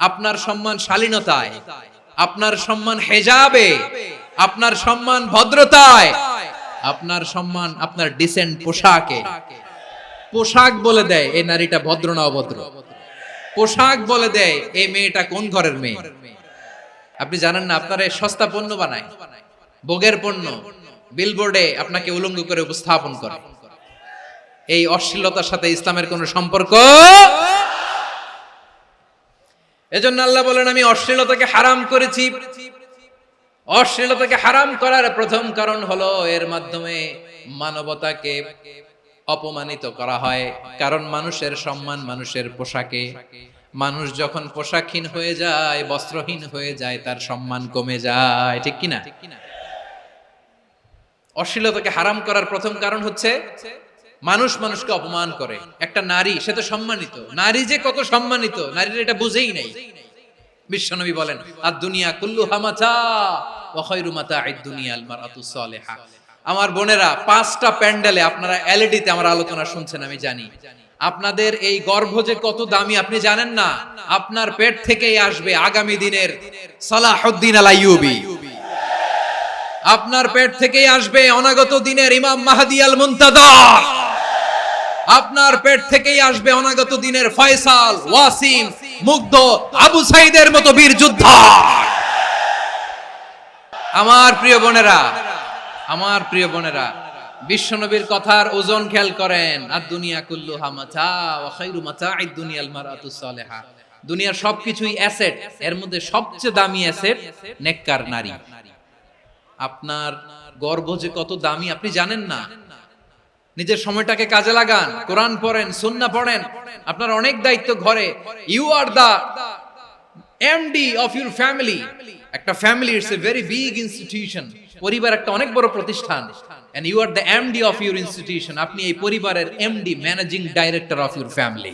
আপনার সম্মান শালীনতায়, আপনার সম্মান হেজাবে, আপনার সম্মান ভদ্রতায়, আপনার সম্মান আপনার ডিসেন্ট পোশাকে। পোশাক বলে দেয় এই নারীটা ভদ্র না অভদ্র। পোশাক বলে দেয় এই মেয়েটা কোন ঘরের মেয়ে। আপনি জানেন না, আপনারা সস্তা পণ্য বানায়, ভোগের পণ্য, বিলবোর্ডে আপনাকে উলঙ্গ করে উপস্থাপন করে। এই অশ্লীলতার সাথে ইসলামের কোনো সম্পর্ক। এজন্য আল্লাহ বলেন, আমি অশ্লীলতাকে হারাম করেছি। অশ্লীলতাকে হারাম করার প্রথম কারণ হলো এর মাধ্যমে মানবতাকে অপমানিত করা হয়। কারণ মানুষের সম্মান মানুষের পোশাকে। মানুষ যখন পোশাকহীন হয়ে যায়, বস্ত্রহীন হয়ে যায়, তার সম্মান কমে যায়। ঠিক কিনা? অশ্লীলতাকে হারাম করার প্রথম কারণ হচ্ছে মানুষ মানুষকে অপমান করে। একটা নারী, সে তো সম্মানিত, নারী যে কত সম্মানিত নারীর এটা বুঝেই নাই। বিশ্বনবী বলেন আদ-দুনিয়া কুল্লুহা মাতা ওয়া খায়রু মাতা'আদ দুনিয়া আল মারআতুস সালিহা। আমার বোনেরা, 5টা প্যান্ডেলে আপনারা এলইডিতে আমার আলোচনা শুনছেন আমি জানি। আপনাদের এই গর্ভ যে কত দামি আপনি জানেন না। আপনার পেট থেকেই আসবে আগামী দিনের সালাহুদ্দিন আল আইয়ুবী। আপনার পেট থেকেই আসবে অনাগত দিনের ইমাম মাহদী আল মুনতাযর। আপনার পেট থেকেই আসবে অনাগত দিনের ফয়সাল, ওয়াসিম, মুগ্ধ, আবু সাইদের মতো বীর যোদ্ধা। আমার প্রিয় বোনেরা, আমার প্রিয় বোনেরা, বিশ্বনবীর কথার ওজন খেয়াল করেন। আদ-দুনিয়া কুল্লুহা মাতা ওয়া খায়রু মাতা'আদ দুনিয়া আল মারআতুস সালিহা। দুনিয়ার সবকিছুই অ্যাসেট, এর মধ্যে সবচেয়ে দামি অ্যাসেট নেককার নারী। আপনার গর্ভ যে কত দামি আপনি জানেন না। নিজের সময়টাকে কাজে লাগান, কোরআন পড়েন, সুন্নাহ পড়েন। আপনার অনেক দায়িত্ব ঘরে। You are the MD of your family. একটা family it's a very big institution. পরিবার একটা অনেক বড় প্রতিষ্ঠান। And you are the MD of your institution. আপনি এই পরিবারের MD, managing director of your family.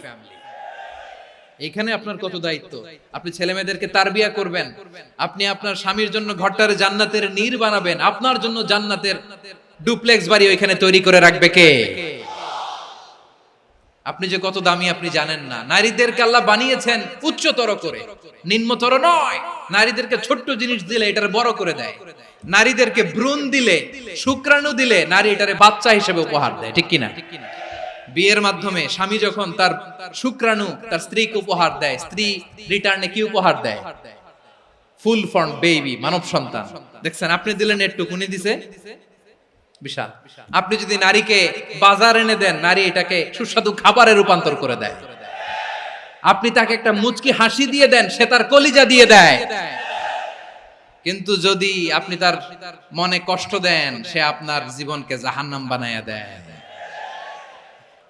এখানে আপনার কত দায়িত্ব। আপনি ছেলে মেয়েদেরকে তারবিয়া করবেন। আপনি আপনার স্বামীর জন্য ঘরটারে জান্নাতের নীর বানাবেন। আপনার জন্য জান্নাতের ডুপ্লেক্স বাড়ি ওইখানে তৈরি করে রাখবে কে? আপনি যে কত দামি আপনি জানেন না। নারীদেরকে আল্লাহ বানিয়েছেন উচ্চতর করে, নিম্নতর নয়। নারীদেরকে ছোট্ট জিনিস দিলে এটারে বড় করে দেয়। নারীদেরকে ভ্রূণ দিলে, শুক্রাণু দিলে নারী এটারে বাচ্চা হিসেবে উপহার দেয়, ঠিক কিনা? বিয়ের মাধ্যমে স্বামী যখন তার শুক্রাণু তার স্ত্রীকে উপহার দেয়, স্ত্রী রিটার্নে কি উপহার দেয়? ফুল ফর্ম বেবি, মানব সন্তান। দেখছেন, আপনি দিলেন একটু, উনি দিছে বিশাল। আপনি যদি নারীকে বাজার এনে দেন, নারী এটাকে সুস্বাদু খাবারে রূপান্তর করে দেয়। আপনি তাকে একটা মুচকি হাসি দিয়ে দেন, সে তার কলিজা দিয়ে দেয়। কিন্তু যদি আপনি তার মনে কষ্ট দেন, সে আপনার জীবনকে জাহান্নাম বানায়া দেয়।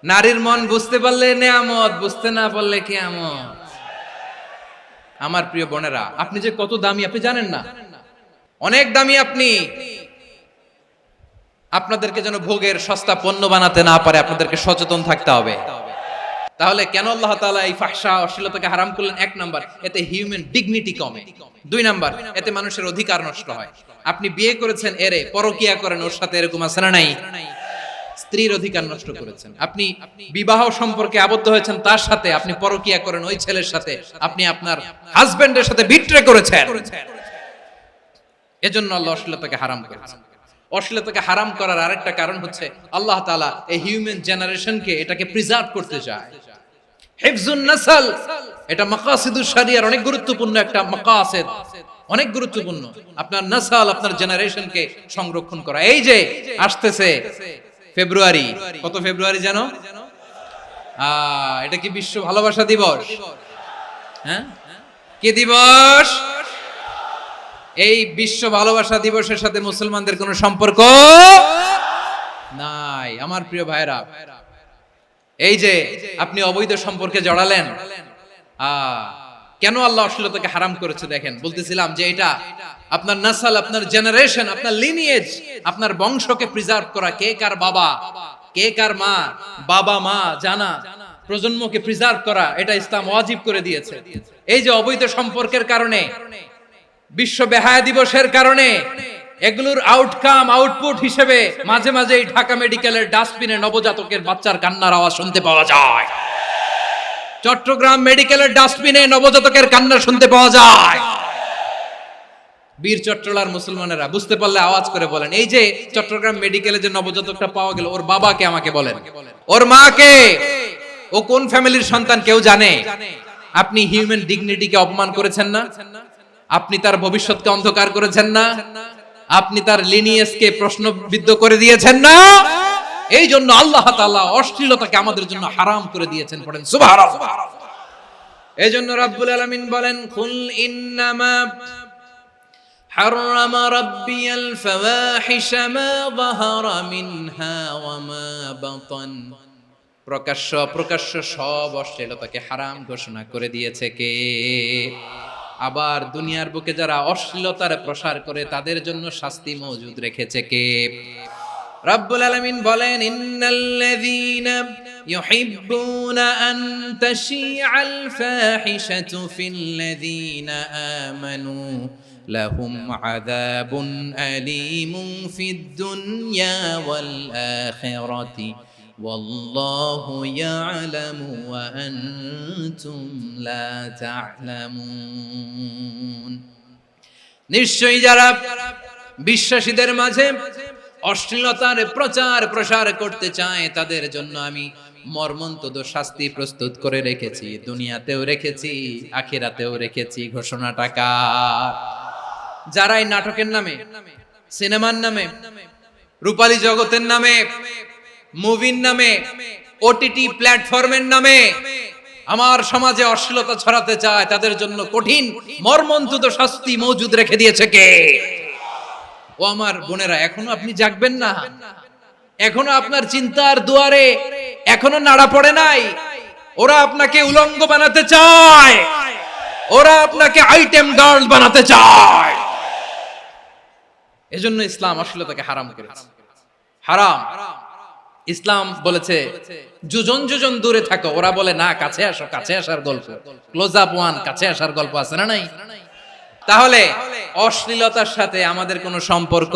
নারীর মন বুঝতে পারলে নেয়ামত, বুঝতে না পারলে কিয়ামত। আমার প্রিয় বোনেরা, আপনি যে কত দামি আপনি জানেন না। অনেক দামি আপনি। আপনাদেরকে যেন ভোগের সস্তা পণ্য বানাতে না পারে, আপনাদেরকে সচেতন থাকতে হবে। তাহলে কেন আল্লাহ তাআলা এই ফাহশা, অশ্লীলতাকে হারাম করলেন? 1 নাম্বার, এতে হিউম্যান ডিগনিটি কমে। 2 নাম্বার, এতে মানুষের অধিকার নষ্ট হয়। আপনি বিয়ে করেছেন, এরে পরকিয়া করেন, ওর সাথে এরকম আছে না নাই? স্ত্রীর অধিকার নষ্ট করেছেন। আপনি বিবাহ সম্পর্কে আবদ্ধ হয়েছেন তার সাথে, আপনি পরকিয়া করেন ওই ছেলের সাথে, আপনি আপনার হাজবেন্ডের সাথে বিট্রে করেছেন। এজন্য আল্লাহ অশ্লীলতাকে হারাম করেছেন। অশ্লীলতাকে হারাম করার আরেকটা কারণ হচ্ছে আল্লাহ তাআলা এই হিউম্যান জেনারেশনকে এটাকে প্রিজার্ভ করতে চায়। হিফজুন নাসল, এটা মাকাসিদুশ শরিয়ার অনেক গুরুত্বপূর্ণ একটা মাকাসিদ, অনেক গুরুত্বপূর্ণ। আপনার নাসল, আপনার জেনারেশনকে সংরক্ষণ করা। এই যে আসতেছে ফেব্রুয়ারি, কত ফেব্রুয়ারি জানো? এটা কি বিশ্ব ভালোবাসা দিবস? হ্যাঁ, কি দিবস? এই বিশ্ব ভালোবাসা দিবসের সাথে মুসলমানদের কোনো সম্পর্ক নাই। আমার প্রিয় ভাইরা, এই যে আপনি অবৈধ সম্পর্কে জড়ালেন, কেন আল্লাহ অশ্লীলতাকে হারাম করেছে দেখেন। বলতেছিলাম যে এটা আপনার নাসল, আপনার জেনারেশন, আপনার লিনিয়েজ, আপনার বংশকে প্রিজার্ভ করা। কে কার বাবা, কে কার মা, বাবা মা জানা, প্রজন্মকে প্রিজার্ভ করা, এটা ইসলাম ওয়াজিব করে দিয়েছে। এই যে অবৈধ সম্পর্কের কারণে, বিশ্ব বেহায়া দিবসের কারণে, এগুলোর আউটকাম, আউটপুট হিসেবে মাঝে মাঝে এই ঢাকা মেডিকেলের ডাস্টবিনে নবজাতকের বাচ্চার কান্নার আওয়াজ শুনতে পাওয়া যায়। চট্টগ্রাম মেডিকেলের ডাস্টবিনে নবজাতকের কান্না শুনতে পাওয়া যায়। বীর চট্টলার মুসলমানেরা বুঝতে পারলে আওয়াজ করে বলেন, এই যে চট্টগ্রাম মেডিকেলে যে নবজাতকটা পাওয়া গেল, ওর বাবাকে আমাকে বলেন, ওর মাকে, ও কোন ফ্যামিলির সন্তান কেউ জানে? আপনি হিউম্যান ডিগনিটিকে অপমান করেছেন না? আপনি তার ভবিষ্যৎকে অন্ধকার করেছেন না? আপনি তার লিনিয়েজকে প্রশ্নবিদ্ধ করে দিয়েছেন না? এই জন্য আল্লাহ তাআলা অশ্লীলতাকে আমাদের জন্য হারাম করে দিয়েছেন। পড়েন সুবহানাল্লাহ। এই জন্য রাব্বুল আলামিন বলেন, কুল ইন্নামা হারাম রাব্বিয়াল ফাওয়াহিশা মা যাহারা মিনহা ওয়া মা বাতান। প্রকাশ্য অপ্রকাশ্য সব অশ্লীলতাকে হারাম ঘোষণা করে দিয়েছে কে? আবার দুনিয়ার বুকে যারা অশ্লীলতার প্রসার করে তাদের জন্য শাস্তি মজুদ রেখেছে কে? রব্বুল আলামিন বলেন, ইন্নাল্লাযীনা ইউহিব্বুনা আন তাশিআল ফাহিশাতু ফিল্লাযীনা আমানু লাহুম আযাবুন আলীমুন ফিদ দুনিয়া ওয়াল আখিরাতি ওয়াল্লাহু ইয়ালামু ওয়া আনতুম লা তা'লামুন। নিশ্চয়ই যারা বিশ্বাসীদের মাঝে অশ্লীলতার প্রচার প্রসার করতে চায় তাদের জন্য আমি মর্মন্তুদ শাস্তি প্রস্তুত করে রেখেছি, দুনিয়াতেও রেখেছি, আখিরাতেও রেখেছি। ঘোষণাটা কার? যারা এই নাটকের নামে, সিনেমার নামে, রূপালী জগতের নামে, মুভির নামে, ওটিটি প্ল্যাটফর্মের নামে আমার সমাজে অশ্লীলতা ছড়াতে চায় তাদের জন্য কঠিন মর্মন্তুদ শাস্তি মজুদ রেখে দিয়েছে কে? ও আমার বোনেরা, এখনো আপনি জাগবেন না? এখনো আপনার চিন্তার দুয়ারে এখনো নাড়া পড়ে নাই? ওরা আপনাকে উলঙ্গ বানাতে চায়, ওরা আপনাকে আইটেম গার্ল বানাতে চায়। এজন্য ইসলাম অশ্লীলতাকে হারাম করেছে। হারাম। ইসলাম বলেছে যোজন যোজন দূরে থাকো, ওরা বলে না কাছে আসো, কাছে আসার গল্প, ক্লোজ আপ ওয়ান, কাছে আসার গল্প আছে না নাই? তাহলে অশ্লীলতার সাথে আমাদের কোনো সম্পর্ক?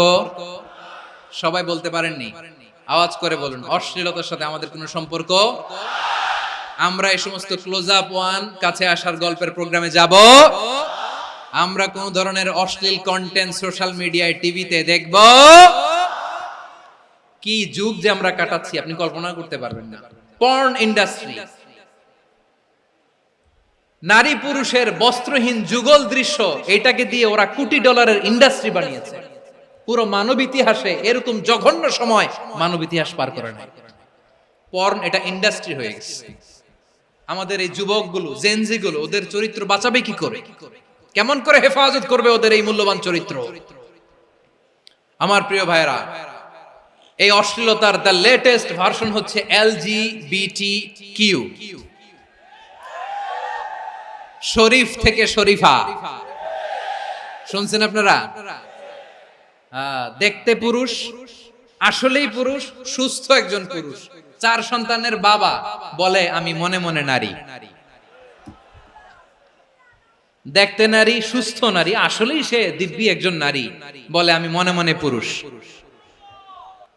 সবাই বলতে পারেননি, আওয়াজ করে বলুন, অশ্লীলতার সাথে আমাদের কোনো সম্পর্ক? আমরা এই সমস্ত ক্লোজ আপ ওয়ান, কাছে আসার গল্পের প্রোগ্রামে যাব? আমরা কোন ধরনের অশ্লীল কন্টেন্ট সোশ্যাল মিডিয়ায়, টিভিতে দেখব? কি যুগ যে আমরা কাটাচ্ছি আপনি কল্পনা করতে পারবেন না। পর্ন ইন্ডাস্ট্রি, নারী পুরুষের বস্ত্রহীন যুগল দৃশ্য, এটাকে দিয়ে ওরা কোটি ডলারের ইন্ডাস্ট্রি বানিয়েছে। পুরো মানব ইতিহাসে এরকম জঘন্য সময় মানব ইতিহাস পার করে নাই। পর্ন এটা ইন্ডাস্ট্রি হয়ে গেছে। আমাদের এই যুবকগুলো, জেনজি গুলো, ওদের চরিত্র বাঁচাবে কি করে? কেমন করে হেফাজত করবে ওদের এই মূল্যবান চরিত্র? আমার প্রিয় ভাইরা, এই অশ্লীলতার দ্য লেটেস্ট ভার্সন হচ্ছে LGBTQ, শরীফ থেকে শরীফা। শুনছেন আপনারা? দেখতে পুরুষ, আসলেই পুরুষ, সুস্থ একজন পুরুষ, 4 সন্তানের বাবা, বলে আমি মনে মনে নারী। দেখতে নারী, সুস্থ নারী, আসলেই সে দিব্যি একজন নারী, বলে আমি মনে মনে পুরুষ।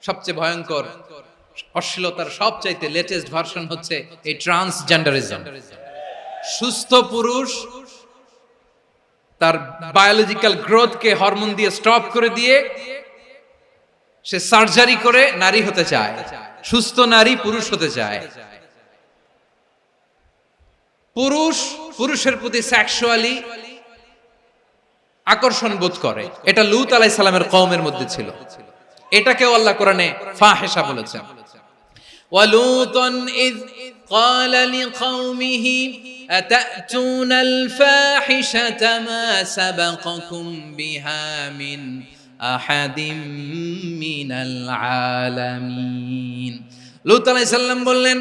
সবচেয়ে ভয়ঙ্কর অশ্লীলতার সবচাইতে লেটেস্ট ভার্সন হচ্ছে এই ট্রান্সজেন্ডারিজম। সুস্থ পুরুষ তার বায়োলজিক্যাল গ্রোথকে হরমোন দিয়ে স্টপ করে দিয়ে সে সার্জারি করে নারী হতে চায়, সুস্থ নারী পুরুষ হতে চায়। পুরুষ পুরুষের প্রতি সেক্সুয়ালি আকর্ষণ বোধ করে, এটা লূত আলাইহিস সালামের কওমের মধ্যে ছিল। এটাকেও আল্লাহ কোরআনে ফাহিশা বলেছেন। ওয়ালুতান ইয قال لقومه أتأتون الفاحشة ما سبقكم بها من أحد من العالمين। লূত আলাইহিস সালাম বললেন,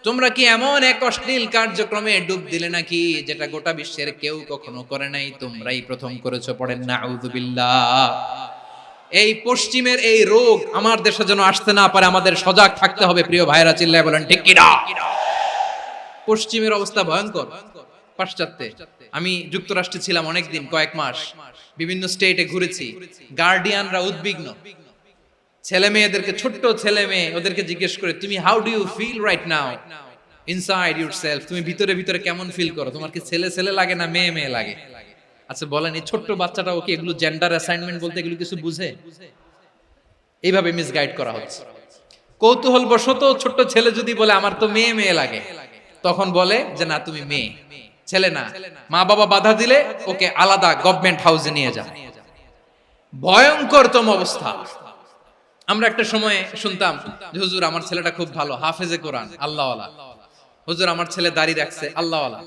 তোমরা কি এমন এক অশ্লীল কার্যক্রমে ডুব দিলে নাকি যেটা গোটা বিশ্বের কেউ কখনো করে নাই, তোমরাই প্রথম করেছো। পড়েন নাউযুবিল্লাহ। এই পশ্চিমের এই রোগ আমার দেশে যেন আসতে না পারে, আমাদের সজাগ থাকতে হবে। প্রিয় ভাইরা, চিল্লায় বলেন ঠিক কি না? পশ্চিমের অবস্থা ভয়ঙ্কর। পাশ্চাত্যে, আমি যুক্তরাষ্ট্রে ছিলাম অনেকদিন, কয়েক মাস, বিভিন্ন স্টেটে ঘুরেছি। গার্ডিয়ানরা উদ্বিগ্ন, ছেলে মেয়েদেরকে, ছোট্ট ছেলে মেয়ে, ওদেরকে জিজ্ঞেস করে, তুমি how do you feel right now inside yourself? তুমি ভিতরে ভিতরে কেমন ফিল করো? তোমার কি ছেলে ছেলে লাগে না মেয়ে মেয়ে লাগে? আচ্ছা বলেন, এই ছোট্ট বাচ্চাটা ওকে এগুলো জেন্ডার অ্যাসাইনমেন্ট বলতে এগুলো কিছু বুঝে? এইভাবে মিসগাইড করা হচ্ছে। কৌতূহল বশত ছোট্ট ছেলে যদি বলে আমার তো মেয়ে মেয়ে লাগে, তখন বলে যে না তুমি মেয়ে, ছেলে না। মা বাবা বাধা দিলে ওকে আলাদা গভর্নমেন্ট হাউসে নিয়ে যায়। ভয়ঙ্করতম অবস্থা। আমরা একটা সময় শুনতাম যে হুজুর আমার ছেলেটা খুব ভালো, হাফেজে কোরআন, আল্লাহওয়ালা। হুজুর আমার ছেলে দাড়ি রাখছে, আল্লাহওয়ালা।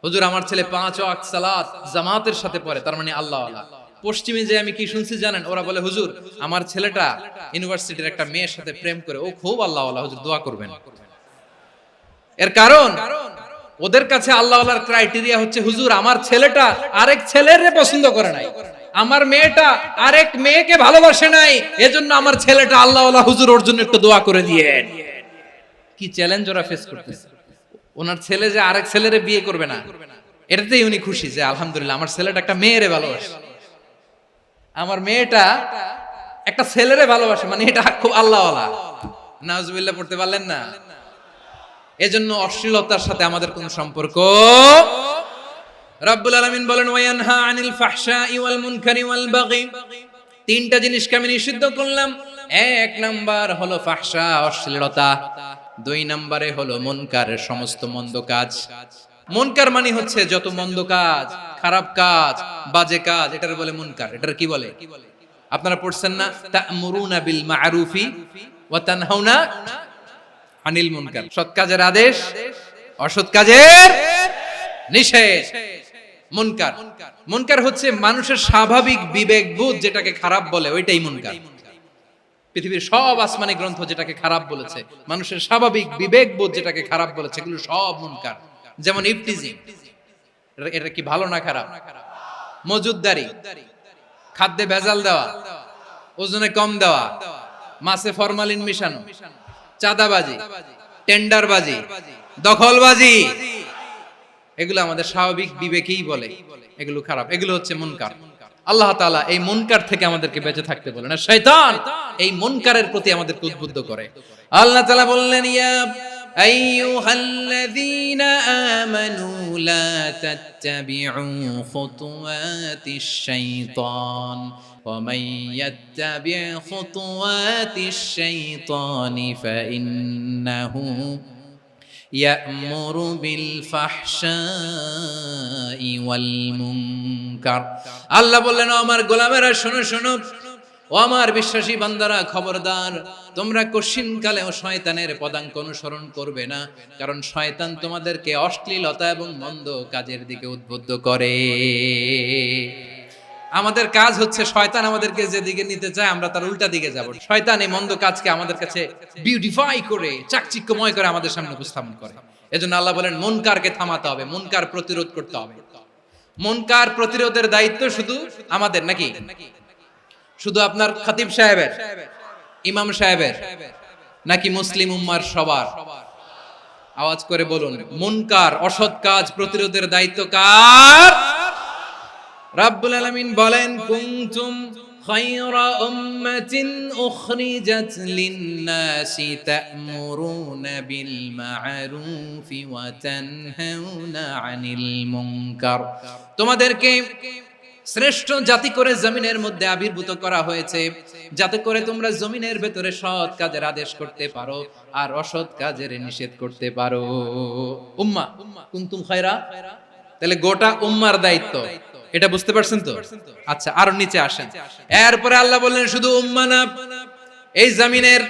হুজুর আমার ছেলে 5 ওয়াক্ত সালাত জামাতের সাথে পড়ে, তার মানে আল্লাহওয়ালা। পশ্চিমে যে আমি কি শুনছি জানেন? ওরা বলে হুজুর আমার ছেলেটা ইউনিভার্সিটির একটা মেয়ের সাথে প্রেম করে, ও খুব আল্লাহওয়ালা, হুজুর দোয়া করবেন। এর কারণ ওদের কাছে আল্লাহওয়ালার ক্রাইটেরিয়া হচ্ছে হুজুর আমার ছেলেটা আরেক ছেলের পছন্দ করে নাই, আমার মেয়েটা আরেক মেয়েকে ভালোবাসে নাই, এজন্য আমার ছেলেটা আল্লাহওয়ালা, হুজুর ওর জন্য একটু দোয়া করে দিয়েন। কি চ্যালেঞ্জ ওরা ফেস করতেছে। ওনার ছেলে যে আরেক ছেলেরে বিয়ে করবে না, এটাতেই উনি খুশি যে আলহামদুলিল্লাহ আমার ছেলেটা একটা মেয়েরে ভালোবাসে, আমার মেয়েটা একটা ছেলেরে ভালোবাসে, মানে এটা খুব আল্লাহওয়ালা। নাউজুবিল্লাহ পড়তে পারলেন না? এজন্য অশ্লীলতার সাথে আমাদের কোনো সম্পর্ক। রব্বুল আলামিন বলেন ওয়ায়ানহা আনিল ফাহশাই ওয়াল মুনকারি ওয়াল বাগি, তিনটা জিনিসকে আমি নিষিদ্ধ করলাম। এক নাম্বার হলো ফাহশা, অশ্লীলতা। দুই নম্বরে হলো মুনকার, সমস্ত মন্দ কাজ। মুনকার মানে হচ্ছে যত মন্দ কাজ, খারাপ কাজ, বাজে কাজ, এটার বলে মুনকার। এটার কি বলে? আপনারা পড়ছেন না, তা'মুরুনা বিল মা'রুফি ওয়া তানহাউনা আনিল মুনকার। সৎ কাজের আদেশ, অসৎ কাজের নিষেধ। মুনকার, মুনকার হচ্ছে মানুষের স্বাভাবিক বিবেকবোধ যেটাকে খারাপ বলে, ওইটাই মুনকার। পৃথিবীর সব আসমানি গ্রন্থ যেটাকে খারাপ বলেছে, মানুষের স্বাভাবিক বিবেকবোধ যেটাকে খারাপ বলেছে, এগুলো সব মুনকার। যেমন ইফতিজিং, এটা কি ভালো না খারাপ? মজুদদারি, খাদ্যে ভেজাল দেওয়া, ওজনে কম দেওয়া, মাছে ফরমালিন মিশানো, চাঁদাবাজি, টেন্ডারবাজি, দখলবাজি, এগুলো আমাদের স্বাভাবিক বিবেকেই বলে এগুলো খারাপ, এগুলো হচ্ছে মুনকার। আল্লাহ তাআলা এই মুনকার থেকে আমাদেরকে বেঁচে থাকতে বলেন, আর শয়তান এই মুনকারের প্রতি আমাদেরকে উদ্বুদ্ধ করে। আল্লাহ তাআলা বললেন, ইয়া আইয়ুহাল্লাযীনা আমানু লা তাত্তাবিউ খুতুওয়াতিশ শাইতান ওয়া মান ইয়াত্তাবি' খুতুওয়াতিশ শাইতানি ফাইন্নাহু ইয়া'মুরু বিল ফাহশাই ওয়াল মুনকার। আল্লাহ বললেন, আমার গোলামেরা শোনো শোনো, ও আমার বিশ্বাসী বান্দারা খবরদার, তোমরা কশিনকালেও শয়তানের পদাঙ্ক অনুসরণ করবে না, কারণ শয়তান তোমাদেরকে অশ্লীলতা এবং মন্দ কাজের দিকে উদ্বুদ্ধ করে। আমাদের কাজ হচ্ছে শয়তান আমাদেরকে যেদিকে নিতে চায় আমরা তার উল্টা দিকে যাব। শয়তান এই মন্দ কাজকে আমাদের কাছে বিউটিফাই করে, চাকচিক্যময় করে আমাদের সামনে উপস্থাপন করে। এজন্য আল্লাহ বলেন মুনকারকে থামাতে হবে, মুনকার প্রতিরোধ করতে হবে। মুনকার প্রতিরোধের দায়িত্ব শুধু আমাদের নাকি? শুধু আপনার খতিব সাহেবের, ইমাম সাহেবের, নাকি মুসলিম উম্মার সবার? আওয়াজ করে বলুন, মুনকার অসৎ কাজ প্রতিরোধের দায়িত্ব কার? রাব্বুল আলামিন বলেন, কুনতুম খায়রা উম্মাতিন উখরিজাত লিন-নাসি তা'মুরুনা বিল মা'রুফি ওয়া তানহাউনা আনিল মুনকার। তোমাদেরকে শ্রেষ্ঠ জাতি করে জমিনের মধ্যে আবির্ভূত করা হয়েছে, যাতে করে তোমরা জমিনের ভেতরে সৎ কাজের আদেশ করতে পারো আর অসৎ কাজের নিষেধ করতে পারো। উম্মাহ, কুনতুম খায়রা, তাহলে গোটা উম্মার দায়িত্ব, এটা বুঝতে পারছেন তো? আচ্ছা, আরো নিচে আসেন। এরপরে আল্লাহ বললেন, শুধু উম্মাহ না, এই জমিনের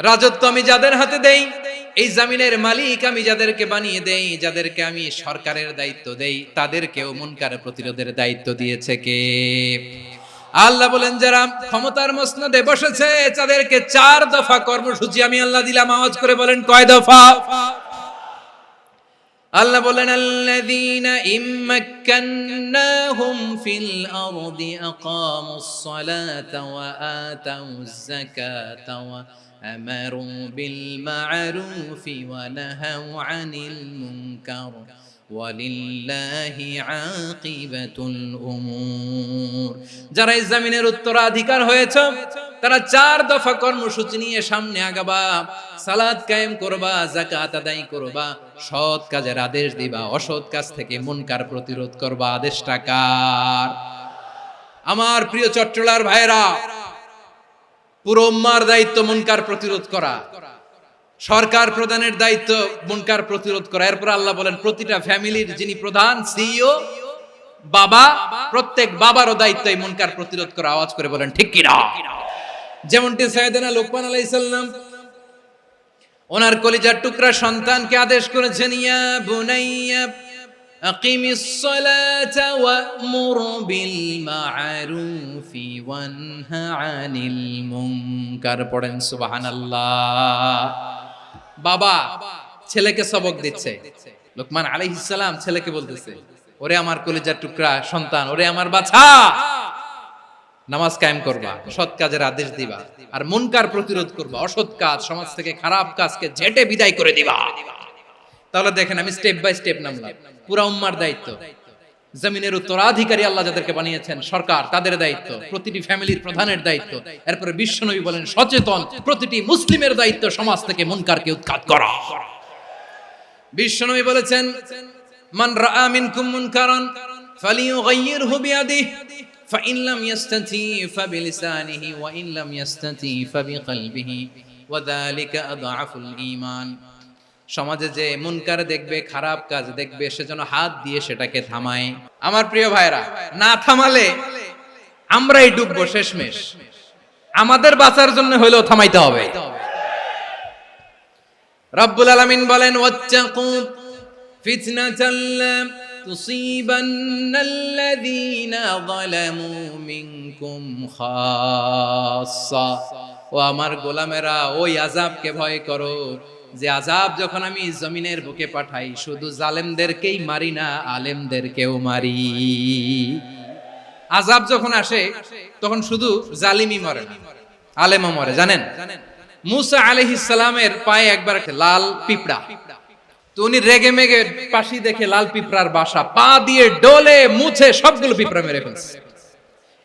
রাজত্ব আমি যাদের হাতে দেই, এই জমিনের মালিক আমি যাদেরকে বানিয়ে দেই, যাদেরকে আমি সরকারের দায়িত্ব দেই, তাদেরকেও মুনকার প্রতিরোধের দায়িত্ব দিয়েছে কে? আল্লাহ বলেন, যারা ক্ষমতার মসনদে বসেছে তাদেরকে 4 দফা কর্মসূচি আমি আল্লাহ দিলাম। আওয়াজ করে বলেন, কয় দফা? আল্লাহ বলেন, আল্লাযীনা ইম্মাক্কান্নাহুম ফিল আরদি আকামুস সালাতা ওয়া আতাউয যাকাতা ওয়া আমারু বিল মা'রুফি ওয়া নাহাউ আনিল মুনকার ওয়ালিল্লাহি আকিবাতুল উমুর। যারা এই জমিনের উত্তরাধিকার হয়েছে তারা 4 দফা কর্মসূচি নিয়ে সামনে আগাবা। সালাত কায়েম করবা, যাকাত আদায় করবা, সৎ কাজের আদেশ দিবা, অসৎ কাজ থেকে মুনকার প্রতিরোধ করবা। আদেশটা কার? আমার প্রিয় চট্টলার ভাইরা, পুরো উম্মার দায়িত্ব মুনকার প্রতিরোধ করা, সরকার প্রধানের দায়িত্ব মুনকার প্রতিরোধ করা। এরপর আল্লাহ বলেন, প্রতিটা ফ্যামিলির যিনি প্রধান সিইও বাবা, প্রত্যেক বাবারও দায়িত্ব এই মুনকার প্রতিরোধ করা। আওয়াজ করে বলেন ঠিক কি না? যেমনটি সাইয়েদনা লোকমান আলাইহিস সালাম ওনার কলিজার টুকরা সন্তানকে আদেশ করেছেন, ইয়া বুনাইয়া আকিমিস সালাতা ওয়া'মুর বিল মা'রুফি ওয়ানহা আনিল মুনকার। পড়েন সুবহানাল্লাহ। বাবা ছেলেকে সবক দিচ্ছে, লোকমান আলাইহিস সালাম ছেলেকে বলতেছে, ওরে আমার কলিজার টুকরা সন্তান, ওরে আমার বাছা, নামাজ কায়েম করবা, সৎ কাজের আদেশ দিবা, আর মুনকার প্রতিরোধ করবা, অসৎ কাজ সমাজ থেকে খারাপ কাজকে ঝেঁটে বিদায় করে দিবা। তাহলে দেখেন আমি স্টেপ বাই স্টেপ নামলাম। পুরা উম্মার দায়িত্ব, জমিনের উত্তরাধিকারী আল্লাহ যাদেরকে বানিয়েছেন সরকার, তাদের দায়িত্ব, প্রতিটি ফ্যামিলির প্রধানের দায়িত্ব, এরপরে বিশ্বনবী বলেন সচেতন প্রতিটি মুসলিমের দায়িত্ব সমাজ থেকে মুনকারকে উৎখাত করা। বিশ্বনবী বলেছেন মান রাআ মিনকুম মুনকারান ফালিয়ুগাইয়িরহু বিয়াদিহি ফাইন লাম ইয়াস্তাতি ফাবিলিসানিহি ওয়া ইন লাম ইয়াস্তাতি ফাবিকলবিহি ওয়া যালিকা আযআফুল ঈমান। সমাজে যে মুনকার দেখবে, খারাপ কাজ দেখবে, সে যেন হাত দিয়ে সেটাকে থামায়। আমার প্রিয় ভাইরা, না থামালে আমরাই ডুববো শেষমেশ। আমাদের বাঁচার জন্য হইলেও থামাইতে হবে। রব্বুল আলামিন বলেন ওয়াত্তাকু ফিতনাতাল লা তুসিবান্নাল্লাযীনা যালামু মিনকুম খাসসা। ও আমার গোলামেরা, ওই আযাবকে ভয় করো যে আযাব যখন আমি জমিনের বুকে পাঠাই শুধু জালেমদেরকেই মারি না, আলেমদেরকেও মারি। আযাব যখন আসে তখন শুধু জালিমই মরে না, আলেমও মরে। জানেন মুসা আলাইহিস সালামের পায়ে একবার লাল পিঁপড়া, তো উনি রেগে মেগে পাশি দেখে লাল পিঁপড়ার বাসা, পা দিয়ে ডলে মুছে সবগুলো পিঁপড়া মেরে ফেলছে।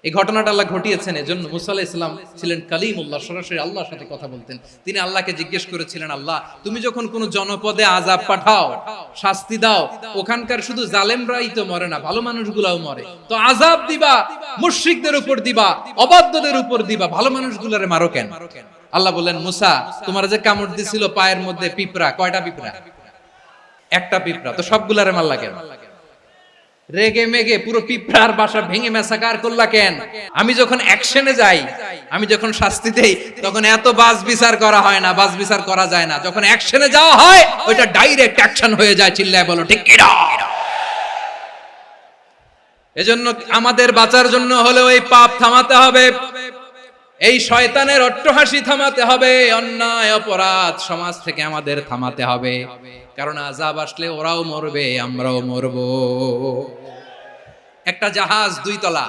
এই ঘটনাটা আল্লাহ ঘটিয়েছেন এজন্য মুসা আলাইহিস সালাম ছিলেন কালিমুল্লাহ, সরাসরি আল্লাহর সাথে কথা বলতেন। তিনি আল্লাহকে জিজ্ঞেস করেছিলেন, আল্লাহ তুমি যখন কোন জনপদে আযাব পাঠাও, শাস্তি দাও, ওখানকার শুধু জালেমরাই তো মরে না, ভালো মানুষগুলাও মরে, তো আযাব দিবা মুশরিকদের উপর দিবা, অবাধ্যদের উপর দিবা, ভালো মানুষগুলোরে মারো কেন? আল্লাহ বললেন, মুসা তোমার যে কামড় দিছিল পায়ের মধ্যে পিঁপড়া, কয়টা পিঁপড়া? একটা পিঁপড়া, তো সবগুলারে মারলা কেন? রেগে মেগে পুরো পিঁপড়ার বাসা ভেঙে মেসাকার করলা কেন? আমি যখন অ্যাকশনে যাই, আমি যখন শাস্তি দেই, তখন এত বাস বিচার করা হয় না, বাস বিচার করা যায় না। যখন অ্যাকশনে যাওয়া হয় ওইটা ডাইরেক্ট অ্যাকশন হয়ে যায়। চিল্লায় বলো ঠিক কি না? এজন্য আমাদের বাঁচার জন্য হলেও এই পাপ থামাতে হবে, এই শয়তানের অট্টহাসি থামাতে হবে, অন্যায় অপরাধ সমাজ থেকে আমাদের থামাতে হবে। কারণ আযাব আসলে ওরাও মরবে, আমরাও মরব। একটা জাহাজ 2 তলা,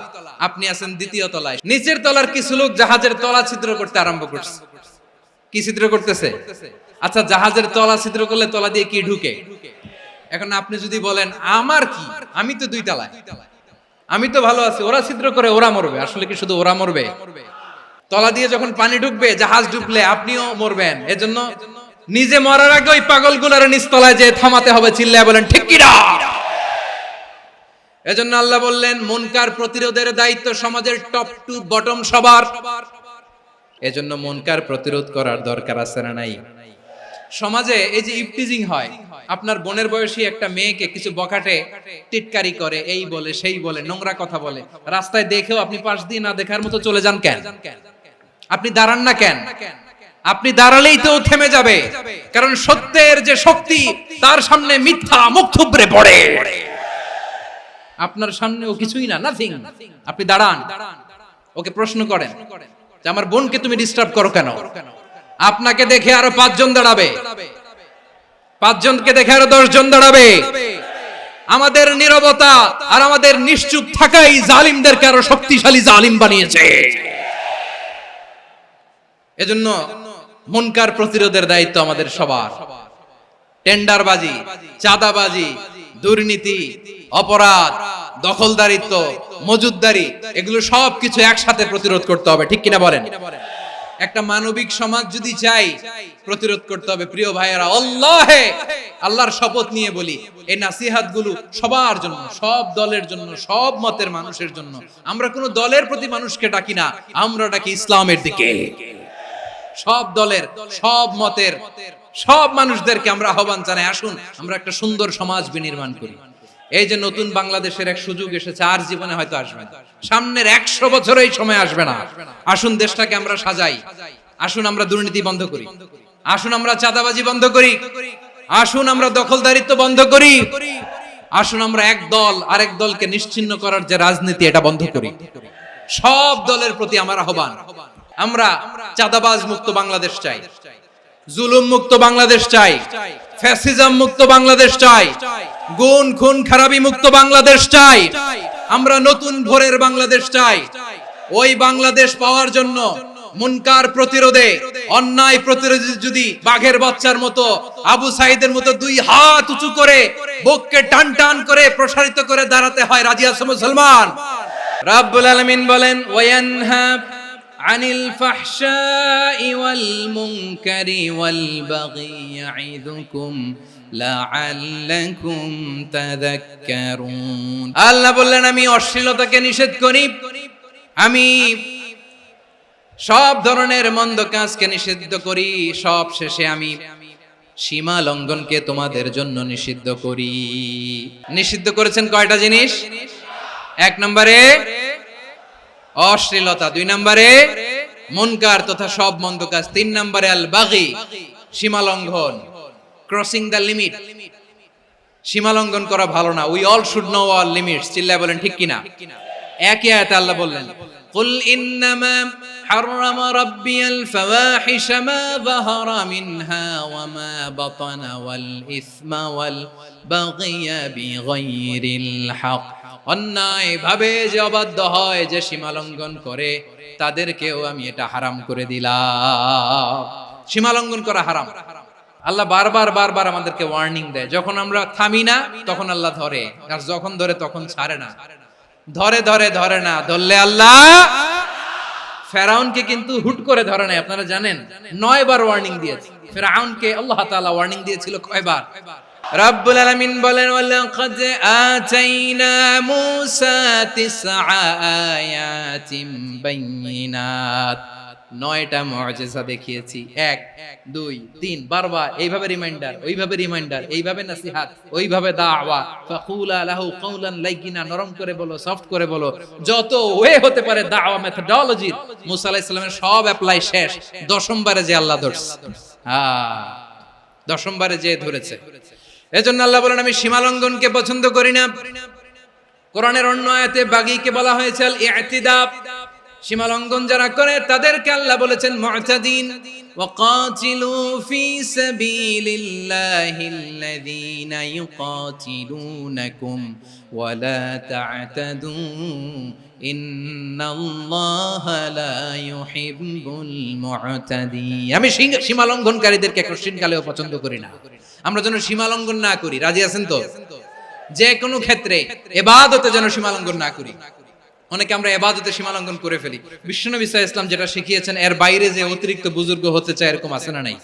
আপনি আছেন 2য় তলায়, নিচের তলার কিছু লোক জাহাজের তলা ছিদ্র করতে আরম্ভ করছে। কি ছিদ্র করতেছে? আচ্ছা, জাহাজের তলা ছিদ্র করলে তলা দিয়ে কি ঢুকে? এখন আপনি যদি বলেন আমার কি, আমি তো 2 তলায়, আমি তো ভালো আছি, ওরা ছিদ্র করে ওরা মরবে। আসলে কি শুধু ওরা মরবে? তলা দিয়ে যখন পানি ঢুকবে, জাহাজ ঢুকলে আপনিও মরবেন। এজন্য নিজে মরার আগে ওই পাগলগুলোর নিচতলায় যে থামাতে হবে। চিল্লায় বলেন ঠিক কি না? এজন্য আল্লাহ বললেন মুনকার প্রতিরোধের দায়িত্ব সমাজের টপ টু বটম সবার। এজন্য মুনকার প্রতিরোধ করার দরকার আছে না নাই? সমাজে এই যে ইফটিজিং হয়, আপনার বোনের বয়সী একটা মেয়েকে কিছু বখাটে টিটকারি করে, এই বলে সেই বলে, নোংরা কথা বলে, রাস্তায় দেখেও আপনি পাশ দিয়ে না দেখার মতো চলে যান কেন? আপনি দাঁড়ান না কেন? আপনি দাঁড়ালেই তো থেমে যাবে, কারণ সত্যের যে শক্তি তার সামনে মিথ্যা মুখ থুবড়ে পড়ে। আপনার সামনে ও কিছুই না, নাথিং। আপনি দাঁড়ান, ওকে প্রশ্ন করেন যে আমার বোনকে তুমি ডিস্টার্ব করো কেন? আপনাকে দেখে আরো 5 জন দাঁড়াবে, 5 জনকে দেখে আরো 10 জন দাঁড়াবে। আমাদের নীরবতা আর আমাদের নিশ্চুপ থাকাই জালিমদেরকে আরো শক্তিশালী জালিম বানিয়েছে। এজন্য মুনকার প্রতিরোধের দায়িত্ব আমাদের সবার। টেন্ডারবাজি, চাঁদাবাজি, দুর্নীতি, অপরাধ, দখলদারিত্ব, মজুদদারি, এগুলো সবকিছু একসাথে প্রতিরোধ করতে হবে। ঠিক কিনা বলেন? একটা মানবিক সমাজ যদি চাই, প্রতিরোধ করতে হবে। প্রিয় ভাইয়েরা, আল্লাহর শপথ নিয়ে বলি, এই নাসিহাত গুলো সবার জন্য, সব দলের জন্য, সব মতের মানুষের জন্য। আমরা কোনো দলের প্রতি মানুষকে ডাকি না, আমরা ডাকি ইসলামের দিকে। সব দলের, সব মতের, সব মানুষদেরকে আমরা আহ্বান জানাই, আসুন আমরা একটা সুন্দর সমাজ বিনির্মাণ করি। এই যে নতুন বাংলাদেশের এক সুযোগ এসেছে, আর জীবনে হয়তো আসবে না, সামনের 100 বছর এই সময় আসবে না। আসুন দেশটাকে আমরা সাজাই, আসুন আমরা দুর্নীতি বন্ধ করি, আসুন আমরা চাঁদাবাজি বন্ধ করি, আসুন আমরা দখলদারিত্ব বন্ধ করি, আসুন আমরা এক দল আরেক দলকে নিশ্চিহ্ন করার যে রাজনীতি, এটা বন্ধ করি। সব দলের প্রতি আমার আহ্বান, আমরা চাঁদাবাজ মুক্ত বাংলাদেশ চাই, জুলুম মুক্ত বাংলাদেশ চাই, ফ্যাসিজম মুক্ত বাংলাদেশ চাই, গুণ খুন খারাপি মুক্ত বাংলাদেশ চাই, আমরা নতুন ভোরের বাংলাদেশ চাই। ওই বাংলাদেশ পাওয়ার জন্য মুনকার প্রতিরোধে, অন্যায় প্রতিরোধে যদি বাঘের বাচ্চার মতো, আবু সাইদের মতো দুই হাত উঁচু করে বুককে টান টান করে প্রসারিত করে দাঁড়াতে হয়, রাজি আছো মুসলমান? রাব্বুল আলামিন বলেন ওয়ায়ানহা আনিল ফাহশাই ওয়াল মুনকারি ওয়াল বাগি ইয়াইদুকুম লাআল্লাকুম তাযাক্কারুন। আল্লাহ বললেন আমি অশ্লীলতাকে নিষেধ করি, আমি সব ধরনের মন্দ কাজকে নিষিদ্ধ করি, সব শেষে আমি সীমা লঙ্ঘনকে তোমাদের জন্য নিষিদ্ধ করি। নিষিদ্ধ করেছেন কয়টা জিনিস? এক নম্বরে অশ্লীলতা, দুই নম্বরে মুনকার তথা সব মন্দ কাজ, তিন নম্বরে আল বাগি সীমা লঙ্ঘন, ক্রসিং দ্য লিমিট। সীমা লঙ্ঘন করা ভালো না। We all should know our limits. চিল্লায় বলেন ঠিক কিনা? একই আয়াতে আল্লাহ বললেন কুল ইন্নামা حرم ربي الفواحش ما ظهر منها وما بطن والإثم والبغي بغير الحق। অন্যায় ভাবে যে অবাধ্য হয়, যে সীমা লঙ্ঘন করে, তাদেরকেও আমি এটা হারাম করে দিলাম। সীমা লঙ্ঘন করা হারাম। আল্লাহ বারবার বারবার আমাদেরকে ওয়ার্নিং দেয়। যখন আমরা থামি না তখন আল্লাহ ধরে, আর যখন ধরে তখন ছাড়ে না। ধরে ধরে ধরে না, ধরলে আল্লাহ ফেরাউনকে কিন্তু হুট করে ধরে নাই। আপনারা জানেন 9 বার ওয়ার্নিং দিয়েছে ফেরাউনকে। আল্লাহ তাআলা ওয়ার্নিং দিয়েছিল কয়বার? রব্বুল আলামিন বলেন ওয়ালাকাদ আতাইনা মূসা 9 আয়াতিন বাইয়িনাত। 9টা মুআজিজা দেখিয়েছি। 1 2 3 বারবার এইভাবে রিমাইন্ডার, ওইভাবে রিমাইন্ডার, এইভাবে নসিহত, ওইভাবে দাওয়া। ফাকুলা লাহু কাওলান লাইয়িনা, নরম করে বলো, সফট করে বলো, যত ওয়ে হতে পারে দাওয়া মেথডোলজি। মুসা আলাইহিস সালামের সব অ্যাপ্লাই শেষ। 10ম বারে যে আল্লাহ ধরছে, 10ম বারে যে ধরেছে। এজন্য আল্লাহ বলেন আমি সীমা লঙ্ঘনকে পছন্দ করি না। কোরআনের অন্য আয়াতে বাগীকে বলা হয়েছে আল ইতিদা। সীমা লঙ্ঘন যারা করে তাদেরকে আল্লাহ বলেছেন মুতাদিন। ওয়াকাতিলু ফি সাবিলিল্লাহিল্লাযীনা ইউকাতিলুনাকুম ওয়ালা তা'তাদু ইন্নাল্লাহা লা ইউহিব্বুল মুতাদিন। আমি সীমা লঙ্ঘনকারীদেরকে কোশ্চিন কালেও পছন্দ করি না। আমরা যেন সীমা লঙ্ঘন না করি। রাজি আছেন তো? যে কোনো ক্ষেত্রে ইবাদতে যেন সীমা লঙ্ঘন না করি। অনেকে আমরা ইবাদতে সীমা লঙ্ঘন করে ফেলি। বিশ্বনবী সাল্লাল্লাহু আলাইহি ওয়াসাল্লাম যেটা শিখিয়েছেন এর বাইরে যে অতিরিক্ত বুজুর্গ হতে চায়, এরকম আছে না নাই?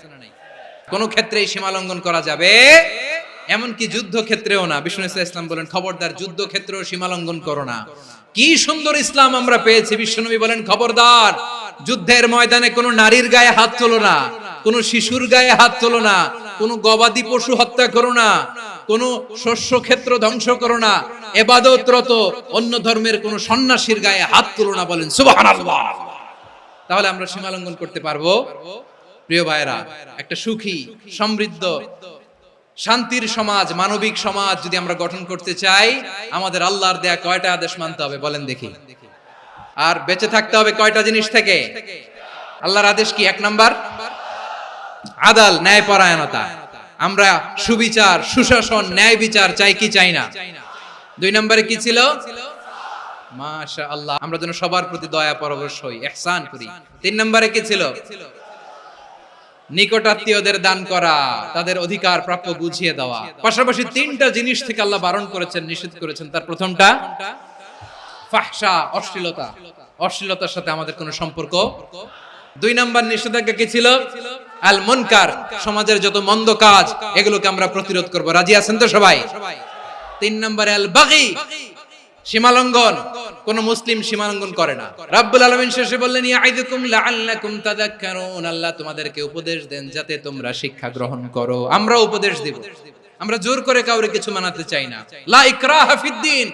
কোন ক্ষেত্রেই সীমা লঙ্ঘন করা যাবে, এমনকি যুদ্ধ ক্ষেত্রেও না। বিশ্বনবী সাল্লাল্লাহু আলাইহি ওয়াসাল্লাম বলেন খবরদার যুদ্ধ ক্ষেত্রেও সীমা লঙ্ঘন করো না। কি সুন্দর ইসলাম আমরা পেয়েছি। বিশ্বনবী বলেন খবরদার যুদ্ধের ময়দানে কোনো নারীর গায়ে হাত তোলো না, কোনো শিশুর গায়ে হাত তোলো না, কোনো গবাদি পশু হত্যা করো না, কোন শস্য ক্ষেত্র ধ্বংস করো না, ইবাদতরত অন্য ধর্মের কোন সন্ন্যাসীর গায়ে হাত তুলো না। বলেন সুবহানাল্লাহ। তাহলে আমরা সীমা লঙ্ঘন করতে পারবো? প্রিয় ভাইরা, একটা সুখী, সমৃদ্ধ, শান্তির সমাজ, মানবিক সমাজ যদি আমরা গঠন করতে চাই, আমাদের আল্লাহর দেয়া কয়টা আদেশ মানতে হবে বলেন দেখি? আর বেঁচে থাকতে হবে কয়টা জিনিস থেকে? আল্লাহর আদেশ কি? 1 নাম্বার আদাল, ন্যায়পরায়ণতা। আমরা সুবিচার, সুশাসন, ন্যায় বিচার চাই কি চাই না? 2 নম্বরে কি ছিল? মাশাআল্লাহ, আমরা যেন সবার প্রতি দয়া পরবশ হই, ইহসান করি। 3 নম্বরে কি ছিল? নিকটাত্মীয়দের দান করা, তাদের অধিকার প্রাপ্য বুঝিয়ে দেওয়া। পাশাপাশি 3টা জিনিস থেকে আল্লাহ বারণ করেছেন, নিষেধ করেছেন। তার প্রথমটা ফাহশা, অশ্লীলতা। অশ্লীলতার সাথে আমাদের কোনো সম্পর্ক। 2 নম্বর নিষেধাজ্ঞা কি ছিল? আল মুনকার, সমাজের যত মন্দ কাজ এগুলোকে আমরা প্রতিরোধ করব। রাজি আছেন তো সবাই? 3 নম্বরে আল বাগী, সীমালঙ্ঘন। কোন মুসলিম সীমালঙ্ঘন করে না। রাব্বুল আলামিন শেষে বললেন ইয়াইদুকুম লাআল্লাকুম তাযাক্কারুন। আল্লাহ তোমাদেরকে উপদেশ দেন যাতে তোমরা শিক্ষা গ্রহণ করো। আমরা উপদেশ দেব, আমরা জোর করে কাউরে কিছু মানাতে চাই না। লা ইকরাহা ফিদ্দিন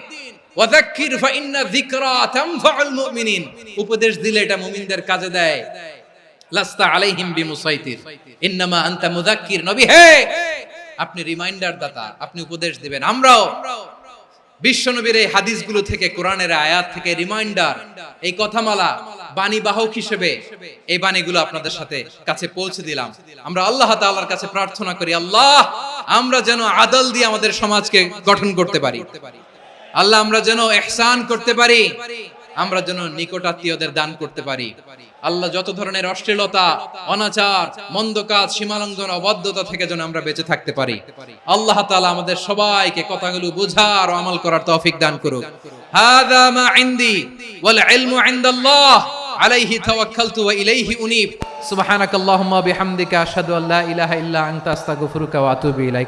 ওয়া যাক্কির ফা ইন্না যিকরা তানফাউল মুমিনিন। উপদেশ দিলে এটা মুমিনদের কাজে দেয়। লাস্তা আলাইহিম বিমুসাইতির ইন্নামা আনতা মুযাক্কির। নবী হে, আপনি রিমাইন্ডার দাতা, আপনি উপদেশ দিবেন। আমরাও বিশ্বনবীর এই হাদিসগুলো থেকে, কোরআনের আয়াত থেকে রিমাইন্ডার, এই কথামালা, বাণী বাহক হিসেবে এই বাণীগুলো আপনাদের সাথে কাছে পৌঁছে দিলাম। আমরা আল্লাহ তাআলার কাছে প্রার্থনা করি, আল্লাহ আমরা যেন আদল দিয়ে আমাদের সমাজকে গঠন করতে পারি। আল্লাহ আমরা যেন ইহসান করতে পারি। আমরা যেন নিকটাত্মীয়দের দান করতে পারি। আল্লাহ যত ধরনের অশ্লীলতা, অনাচার, মন্দ কাজ, সীমালঙ্ঘন, অবাধ্যতা থেকে যেন আমরা বেঁচে থাকতে পারি। আল্লাহ তাআলা আমাদের সবাইকে কথাগুলো বোঝার ও আমল করার তৌফিক দান করুক। হাযা মা ইনদি ওয়াল ইলমু ইনদাল্লাহ আলাইহি তাওয়াক্কালতু ওয়া ইলাইহি উনীব। সুবহানাকাল্লাহুম্মা বিহামদিকা আশহাদু আল্লা ইলাহা ইল্লা আনতা আস্তাগফিরুকা ওয়া আতুবু ইলাইক।